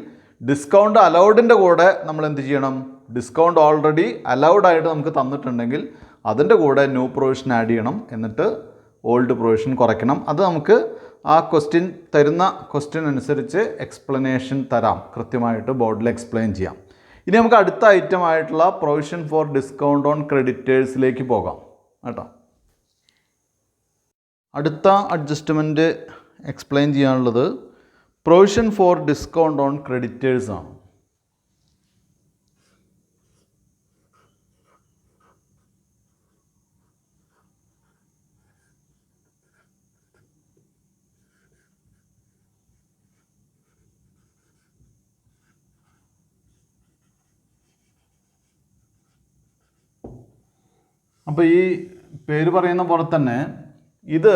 ഡിസ്കൗണ്ട് അലൗഡിൻ്റെ കൂടെ നമ്മൾ എന്ത് ചെയ്യണം? ഡിസ്കൗണ്ട് ഓൾറെഡി അലൗഡ് ആയിട്ട് നമുക്ക് തന്നിട്ടുണ്ടെങ്കിൽ അതിൻ്റെ കൂടെ ന്യൂ പ്രൊവിഷൻ ആഡ് ചെയ്യണം, എന്നിട്ട് ഓൾഡ് പ്രൊവിഷൻ കുറയ്ക്കണം. അത് നമുക്ക് ആ തരുന്ന ക്വസ്റ്റ്യൻ അനുസരിച്ച് എക്സ്പ്ലനേഷൻ തരാം, കൃത്യമായിട്ട് ബോർഡിൽ എക്സ്പ്ലെയിൻ ചെയ്യാം. ഇനി നമുക്ക് അടുത്ത ഐറ്റം ആയിട്ടുള്ള പ്രൊവിഷൻ ഫോർ ഡിസ്കൗണ്ട് ഓൺ ക്രെഡിറ്റേഴ്സിലേക്ക് പോകാം കേട്ടോ. അടുത്ത അഡ്ജസ്റ്റ്മെൻറ്റ് എക്സ്പ്ലെയിൻ ചെയ്യാനുള്ളത് provision for discount on creditors ആണ്. അപ്പോൾ ഈ പേര് പറയുന്ന പോലെ തന്നെ ഇത്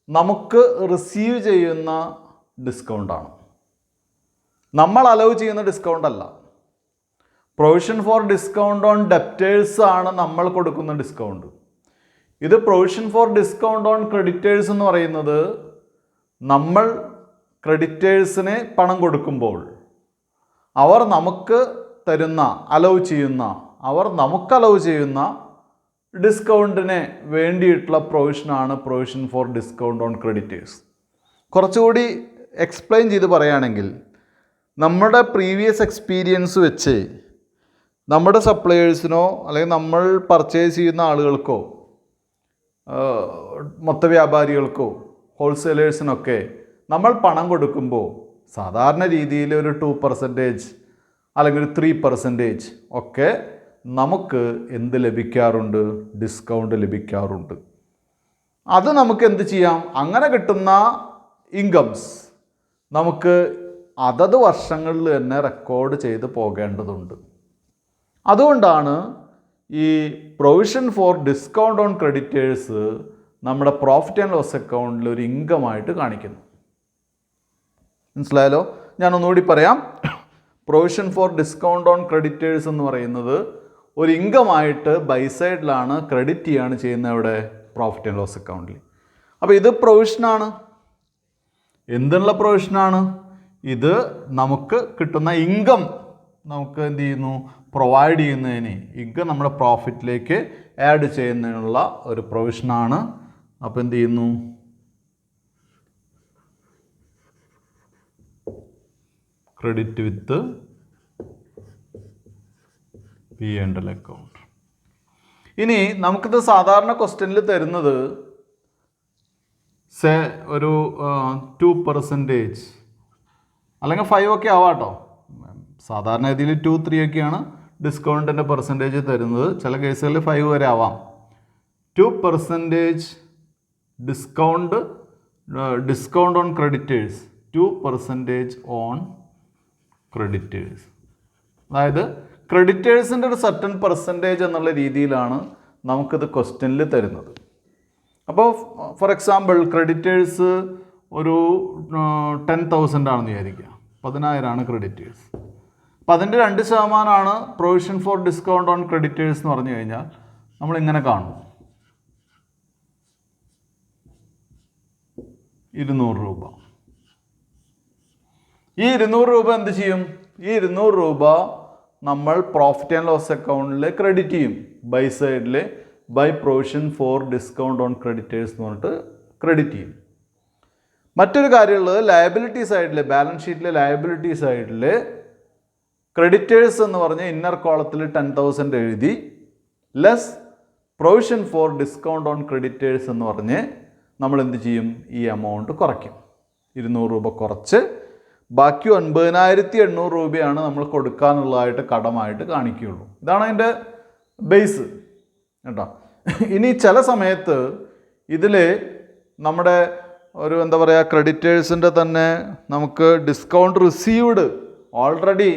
നമുക്ക് റിസീവ് ചെയ്യുന്ന ഡിസ്കൗണ്ടാണ്, നമ്മൾ അലൗ ചെയ്യുന്ന ഡിസ്കൗണ്ട് അല്ല. Provision for discount on debtors ആണ് നമ്മൾ കൊടുക്കുന്ന ഡിസ്കൗണ്ട്. ഇത് provision for discount on creditors എന്ന് പറയുന്നത് നമ്മൾ ക്രെഡിറ്റേഴ്സിന് പണം കൊടുക്കുമ്പോൾ അവർ നമുക്ക് തരുന്ന അലൗ ചെയ്യുന്ന ഡിസ്കൗണ്ടിന് വേണ്ടിയിട്ടുള്ള പ്രൊവിഷനാണ് provision for discount on creditors. കുറച്ചുകൂടി എക്സ്പ്ലെയിൻ ചെയ്ത് പറയുകയാണെങ്കിൽ നമ്മുടെ പ്രീവിയസ് എക്സ്പീരിയൻസ് വെച്ച് നമ്മുടെ സപ്ലയേഴ്സിനോ അല്ലെങ്കിൽ നമ്മൾ പർച്ചേസ് ചെയ്യുന്ന ആളുകൾക്കോ മൊത്ത വ്യാപാരികൾക്കോ ഹോൾസെയിലേഴ്സിനൊക്കെ നമ്മൾ പണം കൊടുക്കുമ്പോൾ സാധാരണ രീതിയിൽ ഒരു 2% അല്ലെങ്കിൽ 3% ഒക്കെ നമുക്ക് എന്ത് ലഭിക്കാറുണ്ട്? ഡിസ്കൗണ്ട് ലഭിക്കാറുണ്ട്. അത് നമുക്ക് എന്ത് ചെയ്യാം? അങ്ങനെ കിട്ടുന്ന ഇൻകംസ് നമുക്ക് അതത് വർഷങ്ങളിൽ തന്നെ റെക്കോർഡ് ചെയ്ത് പോകേണ്ടതുണ്ട്. അതുകൊണ്ടാണ് ഈ provision for discount on creditors നമ്മുടെ പ്രോഫിറ്റ് ആൻഡ് ലോസ് അക്കൗണ്ടിൽ ഒരു ഇൻകമായിട്ട് കാണിക്കുന്നു. മനസ്സിലായാലോ? ഞാനൊന്നുകൂടി പറയാം. Provision for discount on creditors എന്ന് പറയുന്നത് ഒരു ഇൻകമായിട്ട് ബൈ സൈഡിലാണ് ക്രെഡിറ്റ് ചെയ്യാണ് ചെയ്യുന്നത്, ഇവിടെ പ്രോഫിറ്റ് ആൻഡ് ലോസ് അക്കൗണ്ടിൽ. അപ്പോൾ ഇത് പ്രൊവിഷനാണ്. എന്തിനുള്ള പ്രൊവിഷനാണ്? ഇത് നമുക്ക് കിട്ടുന്ന ഇൻകം നമുക്ക് എന്ത് ചെയ്യുന്നു? പ്രൊവൈഡ് ചെയ്യുന്നതിന്, ഇൻകം നമ്മുടെ പ്രോഫിറ്റിലേക്ക് ആഡ് ചെയ്യുന്നതിനുള്ള ഒരു പ്രൊവിഷനാണ്. അപ്പോൾ എന്ത് ചെയ്യുന്നു? Credit with P&L account. ഇനി നമുക്കിത് സാധാരണ ക്വസ്റ്റ്യനിൽ തരുന്നത് ഒരു 2% അല്ലെങ്കിൽ 5 ഒക്കെ ആവാട്ടോ. സാധാരണ ഇതിൽ 2-3 ഒക്കെയാണ് ഡിസ്കൗണ്ടിൻ്റെ പെർസെൻറ്റേജ് തരുന്നത്. ചില കേസുകളിൽ 5 വരെ ആവാം. 2% discount on creditors, 2% on creditors. അതായത് ക്രെഡിറ്റേഴ്സിൻ്റെ ഒരു സർട്ടൻ പെർസെൻറ്റേജ് എന്നുള്ള രീതിയിലാണ് നമുക്കിത് ക്വസ്റ്റ്യനിൽ തരുന്നത്. അപ്പോൾ ഫോർ എക്സാമ്പിൾ ക്രെഡിറ്റേഴ്സ് ഒരു 10,000 ആണെന്ന് വിചാരിക്കുക. 10,000 ക്രെഡിറ്റേഴ്സ്. അപ്പോൾ അതിൻ്റെ 2% provision for discount on creditors എന്ന് പറഞ്ഞു കഴിഞ്ഞാൽ നമ്മളിങ്ങനെ കാണും, 200 രൂപ. ഈ 200 രൂപ എന്ത് ചെയ്യും? ഈ 200 രൂപ നമ്മൾ പ്രോഫിറ്റ് ആൻഡ് ലോസ് അക്കൗണ്ടിൽ ക്രെഡിറ്റ് ചെയ്യും. ബൈ സൈഡിൽ by provision for discount on creditors എന്ന് പറഞ്ഞിട്ട് ക്രെഡിറ്റ് ചെയ്യും. മറ്റൊരു കാര്യമുള്ളത് ലയബിലിറ്റി സൈഡിൽ, ബാലൻസ് ഷീറ്റിലെ ലയബിലിറ്റി സൈഡിൽ ക്രെഡിറ്റേഴ്സ് എന്ന് പറഞ്ഞ് ഇന്നർ കോളത്തിൽ 10,000 എഴുതി less provision for discount on creditors എന്ന് പറഞ്ഞ് നമ്മൾ എന്ത് ചെയ്യും? ഈ എമൗണ്ട് കുറയ്ക്കും. 200 രൂപ കുറച്ച് ബാക്കി 9,800 രൂപയാണ് നമ്മൾ കൊടുക്കാനുള്ളതായിട്ട് കടമായിട്ട് കാണിക്കുകയുള്ളൂ. ഇതാണ് അതിൻ്റെ ബേസ് കേട്ടോ. ഇനി ചില സമയത്ത് ഇതിൽ നമ്മുടെ ഒരു എന്താ പറയുക ക്രെഡിറ്റേഴ്സിൻ്റെ തന്നെ നമുക്ക് ഓൾറെഡി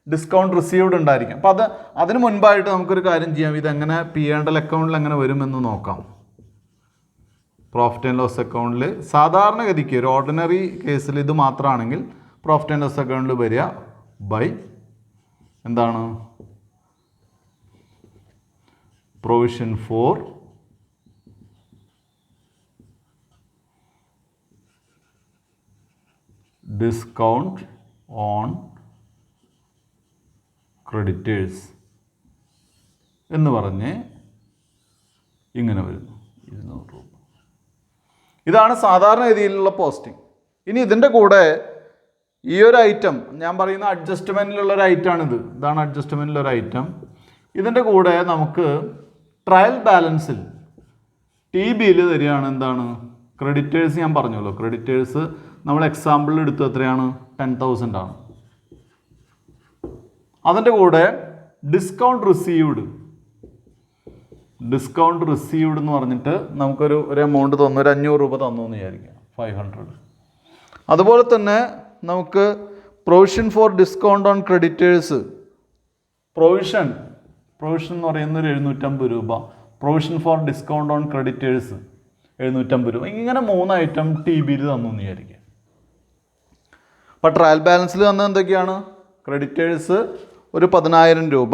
ഡിസ്കൗണ്ട് റിസീവ്ഡ് ഉണ്ടായിരിക്കും. അപ്പോൾ അതിന് മുൻപായിട്ട് നമുക്കൊരു കാര്യം ചെയ്യാം. ഇതെങ്ങനെ P&L അക്കൗണ്ടിൽ എങ്ങനെ വരുമെന്ന് നോക്കാം. പ്രോഫിറ്റ് ആൻഡ് ലോസ് അക്കൗണ്ടിൽ സാധാരണഗതിക്ക് ഒരു ഓർഡിനറി കേസിൽ ഇത് മാത്രമാണെങ്കിൽ പ്രോഫിറ്റ് ആൻഡ് ലോസ് അക്കൗണ്ടിൽ വരിക ബൈ എന്താണ് provision for discount on creditors എന്ന് പറഞ്ഞ് ഇങ്ങനെ വരുന്നു 200 രൂപ. ഇതാണ് സാധാരണ രീതിയിലുള്ള പോസ്റ്റിംഗ്. ഇനി ഇതിൻ്റെ കൂടെ ഈ ഒരു ഐറ്റം ഞാൻ പറയുന്ന അഡ്ജസ്റ്റ്മെൻറ്റിലുള്ളൊരു ഐറ്റമാണിത്. ഇതാണ് അഡ്ജസ്റ്റ്മെൻറ്റിലൊരു ഐറ്റം. ഇതിൻ്റെ കൂടെ നമുക്ക് ട്രയൽ ബാലൻസിൽ TBയിൽ തരികയാണ് എന്താണ് ക്രെഡിറ്റേഴ്സ്. ഞാൻ പറഞ്ഞല്ലോ ക്രെഡിറ്റേഴ്സ് നമ്മൾ എക്സാമ്പിളിൽ എടുത്ത് എത്രയാണ് 10,000 ആണ്. അതിൻ്റെ കൂടെ ഡിസ്കൗണ്ട് റിസീവ്ഡ് എന്ന് പറഞ്ഞിട്ട് നമുക്കൊരു എമൗണ്ട് തന്നു, ഒരു 500 രൂപ തന്നു എന്ന് വിചാരിക്കാം, 500. അതുപോലെ തന്നെ നമുക്ക് provision for discount on creditors, provision എന്ന് പറയുന്ന ഒരു 750 രൂപ, provision for discount on creditors 750 രൂപ. ഇങ്ങനെ 3 ഐറ്റം TBയിൽ തന്നു എന്ന് വിചാരിക്കാം. അപ്പോൾ ട്രയൽ ബാലൻസിൽ തന്നത് എന്തൊക്കെയാണ്? ക്രെഡിറ്റേഴ്സ് ഒരു 10,000 രൂപ,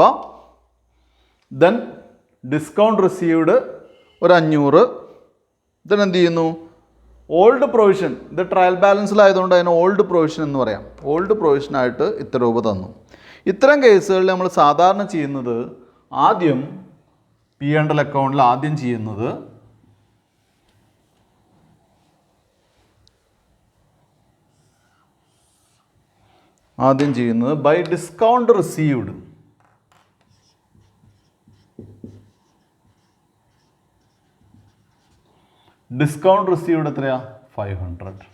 ദെൻ ഡിസ്കൗണ്ട് റിസീവ്ഡ് ഒരു 500, ദെൻ എന്ത് ചെയ്യുന്നു ഓൾഡ് പ്രൊവിഷൻ. ഇത് ട്രയൽ ബാലൻസിലായതുകൊണ്ട് അതിന് ഓൾഡ് പ്രൊവിഷൻ എന്ന് പറയാം. ഓൾഡ് പ്രൊവിഷനായിട്ട് ഇത്ര രൂപ തന്നു. ഇത്തരം കേസുകളിൽ നമ്മൾ സാധാരണ ചെയ്യുന്നത് ആദ്യം P&L അക്കൗണ്ടിൽ ആദ്യം ചെയ്യുന്നത് by discount received. Discount received എത്രയാ? 500.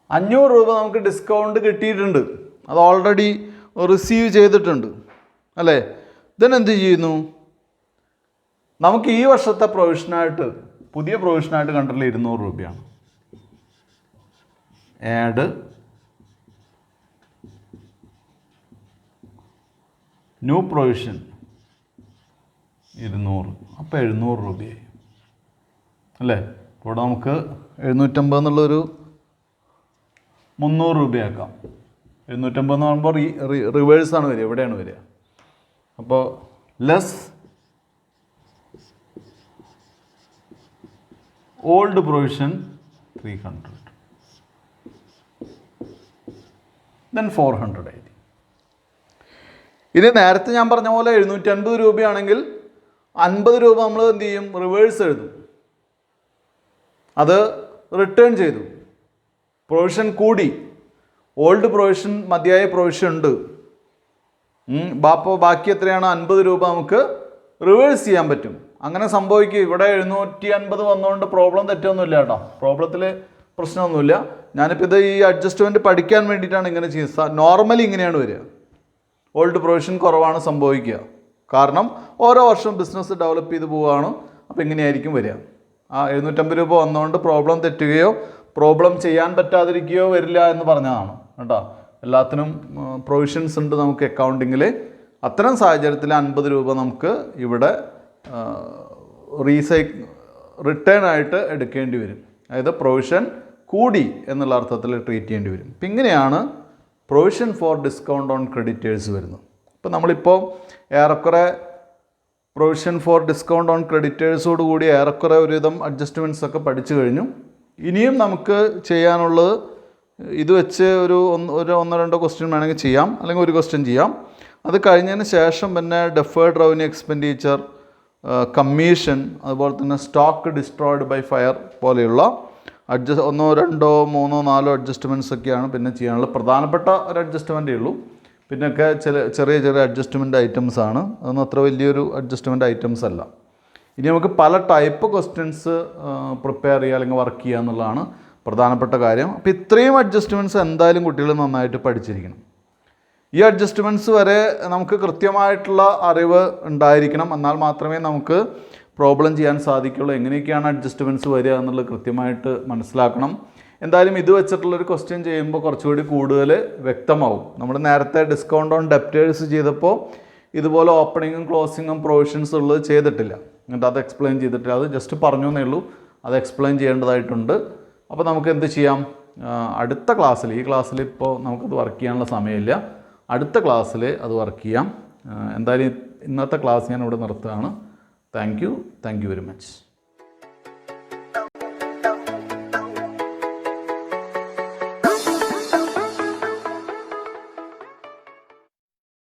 500 രൂപ നമുക്ക് ഡിസ്കൗണ്ട് കിട്ടിയിട്ടുണ്ട്, അത് ഓൾറെഡി റിസീവ് ചെയ്തിട്ടുണ്ട് അല്ലേ. ദെൻ എന്ത് ചെയ്യുന്നു, നമുക്ക് ഈ വർഷത്തെ പ്രൊവിഷനായിട്ട് പുതിയ പ്രൊവിഷനായിട്ട് കണ്ടിട്ടുള്ള 200 രൂപയാണ്. ആഡ് ന്യൂ പ്രൊവിഷൻ 200, അപ്പോൾ 700 രൂപയായി അല്ലേ. ഇവിടെ നമുക്ക് 750 എന്നുള്ളൊരു 300 രൂപയാക്കാം. 750 എന്ന് പറയുമ്പോൾ റിവേഴ്സാണ് വരിക, എവിടെയാണ് വരിക. അപ്പോൾ ലെസ് ഓൾഡ് പ്രൊവിഷൻ 300, ദെൻ 400 ആയി. ഇനി നേരത്തെ ഞാൻ പറഞ്ഞ പോലെ 750 രൂപയാണെങ്കിൽ 50 രൂപ നമ്മൾ എന്ത് ചെയ്യും, റിവേഴ്സ് എഴുതും. അത് റിട്ടേൺ ചെയ്തു, പ്രൊവിഷൻ കൂടി, ഓൾഡ് പ്രൊവിഷൻ മതിയായ പ്രൊവിഷൻ ഉണ്ട്. അപ്പോൾ ബാക്കി എത്രയാണ്? 50 രൂപ നമുക്ക് റിവേഴ്സ് ചെയ്യാൻ പറ്റും. അങ്ങനെ സംഭവിക്കും. ഇവിടെ 750 വന്നുകൊണ്ട് പ്രോബ്ലം തെറ്റൊന്നുമില്ല കേട്ടോ, പ്രോബ്ലത്തിൽ പ്രശ്നമൊന്നുമില്ല. ഞാനിപ്പോൾ ഇത് ഈ അഡ്ജസ്റ്റ്മെൻറ്റ് പഠിക്കാൻ വേണ്ടിയിട്ടാണ് ഇങ്ങനെ ചെയ്യുന്നത്. നോർമലി ഇങ്ങനെയാണ് വരിക. ഓൾഡ് പ്രൊവിഷൻ കുറവാണ് സംഭവിക്കുക, കാരണം ഓരോ വർഷവും ബിസിനസ് ഡെവലപ്പ് ചെയ്ത് പോവുകയാണ്. അപ്പോൾ ഇങ്ങനെയായിരിക്കും വരിക. ആ 750 രൂപ വന്നുകൊണ്ട് പ്രോബ്ലം തെറ്റുകയോ പ്രോബ്ലം ചെയ്യാൻ പറ്റാതിരിക്കുകയോ വരില്ല എന്ന് പറഞ്ഞതാണ് കേട്ടോ. എല്ലാത്തിനും പ്രൊവിഷൻസ് ഉണ്ട് നമുക്ക് അക്കൗണ്ടിങ്ങിൽ. അത്തരം സാഹചര്യത്തിൽ 50 രൂപ നമുക്ക് ഇവിടെ റിട്ടേൺ ആയിട്ട് എടുക്കേണ്ടി വരും. അതായത് പ്രൊവിഷൻ കൂടി എന്നുള്ള അർത്ഥത്തിൽ ട്രീറ്റ് ചെയ്യേണ്ടി വരും. അപ്പം ഇങ്ങനെയാണ് provision for discount on creditors വരുന്നത്. അപ്പോൾ നമ്മളിപ്പോൾ ഏറെക്കുറെ പ്രൊവിഷൻ ഫോർ ഡിസ്കൗണ്ട് ഓൺ ക്രെഡിറ്റേഴ്സോട് കൂടി ഏറെക്കുറെ ഒരുവിധം അഡ്ജസ്റ്റ്മെൻറ്റ്സ് ഒക്കെ പഠിച്ചു കഴിഞ്ഞു. ഇനിയും നമുക്ക് ചെയ്യാനുള്ളത് ഇത് വെച്ച് ഒരു 1-2 ക്വസ്റ്റ്യൻ വേണമെങ്കിൽ ചെയ്യാം, അല്ലെങ്കിൽ ഒരു ക്വസ്റ്റ്യൻ ചെയ്യാം. അത് കഴിഞ്ഞതിന് ശേഷം പിന്നെ ഡെഫേർഡ് റവന്യൂ എക്സ്പെൻഡിച്ചർ, കമ്മീഷൻ, അതുപോലെ തന്നെ സ്റ്റോക്ക് ഡിസ്ട്രോയിഡ് ബൈ ഫയർ പോലെയുള്ള 1, 2, 3, 4 അഡ്ജസ്റ്റ്മെൻറ്റ്സ് ഒക്കെയാണ് പിന്നെ ചെയ്യാനുള്ളത്. പ്രധാനപ്പെട്ട ഒരു അഡ്ജസ്റ്റ്മെൻറ്റേ ഉള്ളൂ. പിന്നൊക്കെ ചെറിയ അഡ്ജസ്റ്റ്മെൻറ്റ് ഐറ്റംസ് ആണ്. അതൊന്നും അത്ര വലിയൊരു അഡ്ജസ്റ്റ്മെൻറ്റ് ഐറ്റംസ് അല്ല. ഇനി നമുക്ക് പല ടൈപ്പ് ക്വസ്റ്റ്യൻസ് പ്രിപ്പയർ ചെയ്യുക അല്ലെങ്കിൽ വർക്ക് ചെയ്യുക എന്നുള്ളതാണ് പ്രധാനപ്പെട്ട കാര്യം. അപ്പോൾ ഇത്രയും അഡ്ജസ്റ്റ്മെൻറ്റ്സ് എന്തായാലും കുട്ടികൾ നന്നായിട്ട് പഠിച്ചിരിക്കണം. ഈ അഡ്ജസ്റ്റ്മെൻറ്റ്സ് വരെ നമുക്ക് കൃത്യമായിട്ടുള്ള അറിവ് ഉണ്ടായിരിക്കണം. എന്നാൽ മാത്രമേ നമുക്ക് പ്രോബ്ലം ചെയ്യാൻ സാധിക്കുള്ളൂ. എങ്ങനെയൊക്കെയാണ് അഡ്ജസ്റ്റ്മെൻറ്റ്സ് വരിക എന്നുള്ളത് കൃത്യമായിട്ട് മനസ്സിലാക്കണം. എന്തായാലും ഇത് വെച്ചിട്ടുള്ളൊരു ക്വസ്റ്റ്യൻ ചെയ്യുമ്പോൾ കുറച്ചുകൂടി കൂടുതൽ വ്യക്തമാവും. നമ്മൾ നേരത്തെ ഡിസ്കൗണ്ട് ഓൺ ഡെപ്റ്റേഴ്സ് ചെയ്തപ്പോൾ ഇതുപോലെ ഓപ്പണിങ്ങും ക്ലോസിങ്ങും പ്രൊവിഷൻസ് ഉള്ളത് ചെയ്തിട്ടില്ല, എന്നിട്ട് അത് എക്സ്പ്ലെയിൻ ചെയ്തിട്ടില്ല. അത് ജസ്റ്റ് പറഞ്ഞു എന്നേ ഉള്ളൂ. അത് എക്സ്പ്ലെയിൻ ചെയ്യേണ്ടതായിട്ടുണ്ട്. അപ്പോൾ നമുക്ക് എന്ത് ചെയ്യാം, അടുത്ത ക്ലാസ്സിൽ, ഈ ക്ലാസ്സിൽ ഇപ്പോൾ നമുക്കത് വർക്ക് ചെയ്യാനുള്ള സമയമില്ല, അടുത്ത ക്ലാസ്സിൽ അത് വർക്ക് ചെയ്യാം. എന്തായാലും ഇന്നത്തെ ക്ലാസ് ഞാൻ ഇവിടെ നിർത്തുകയാണ്. Thank you very much.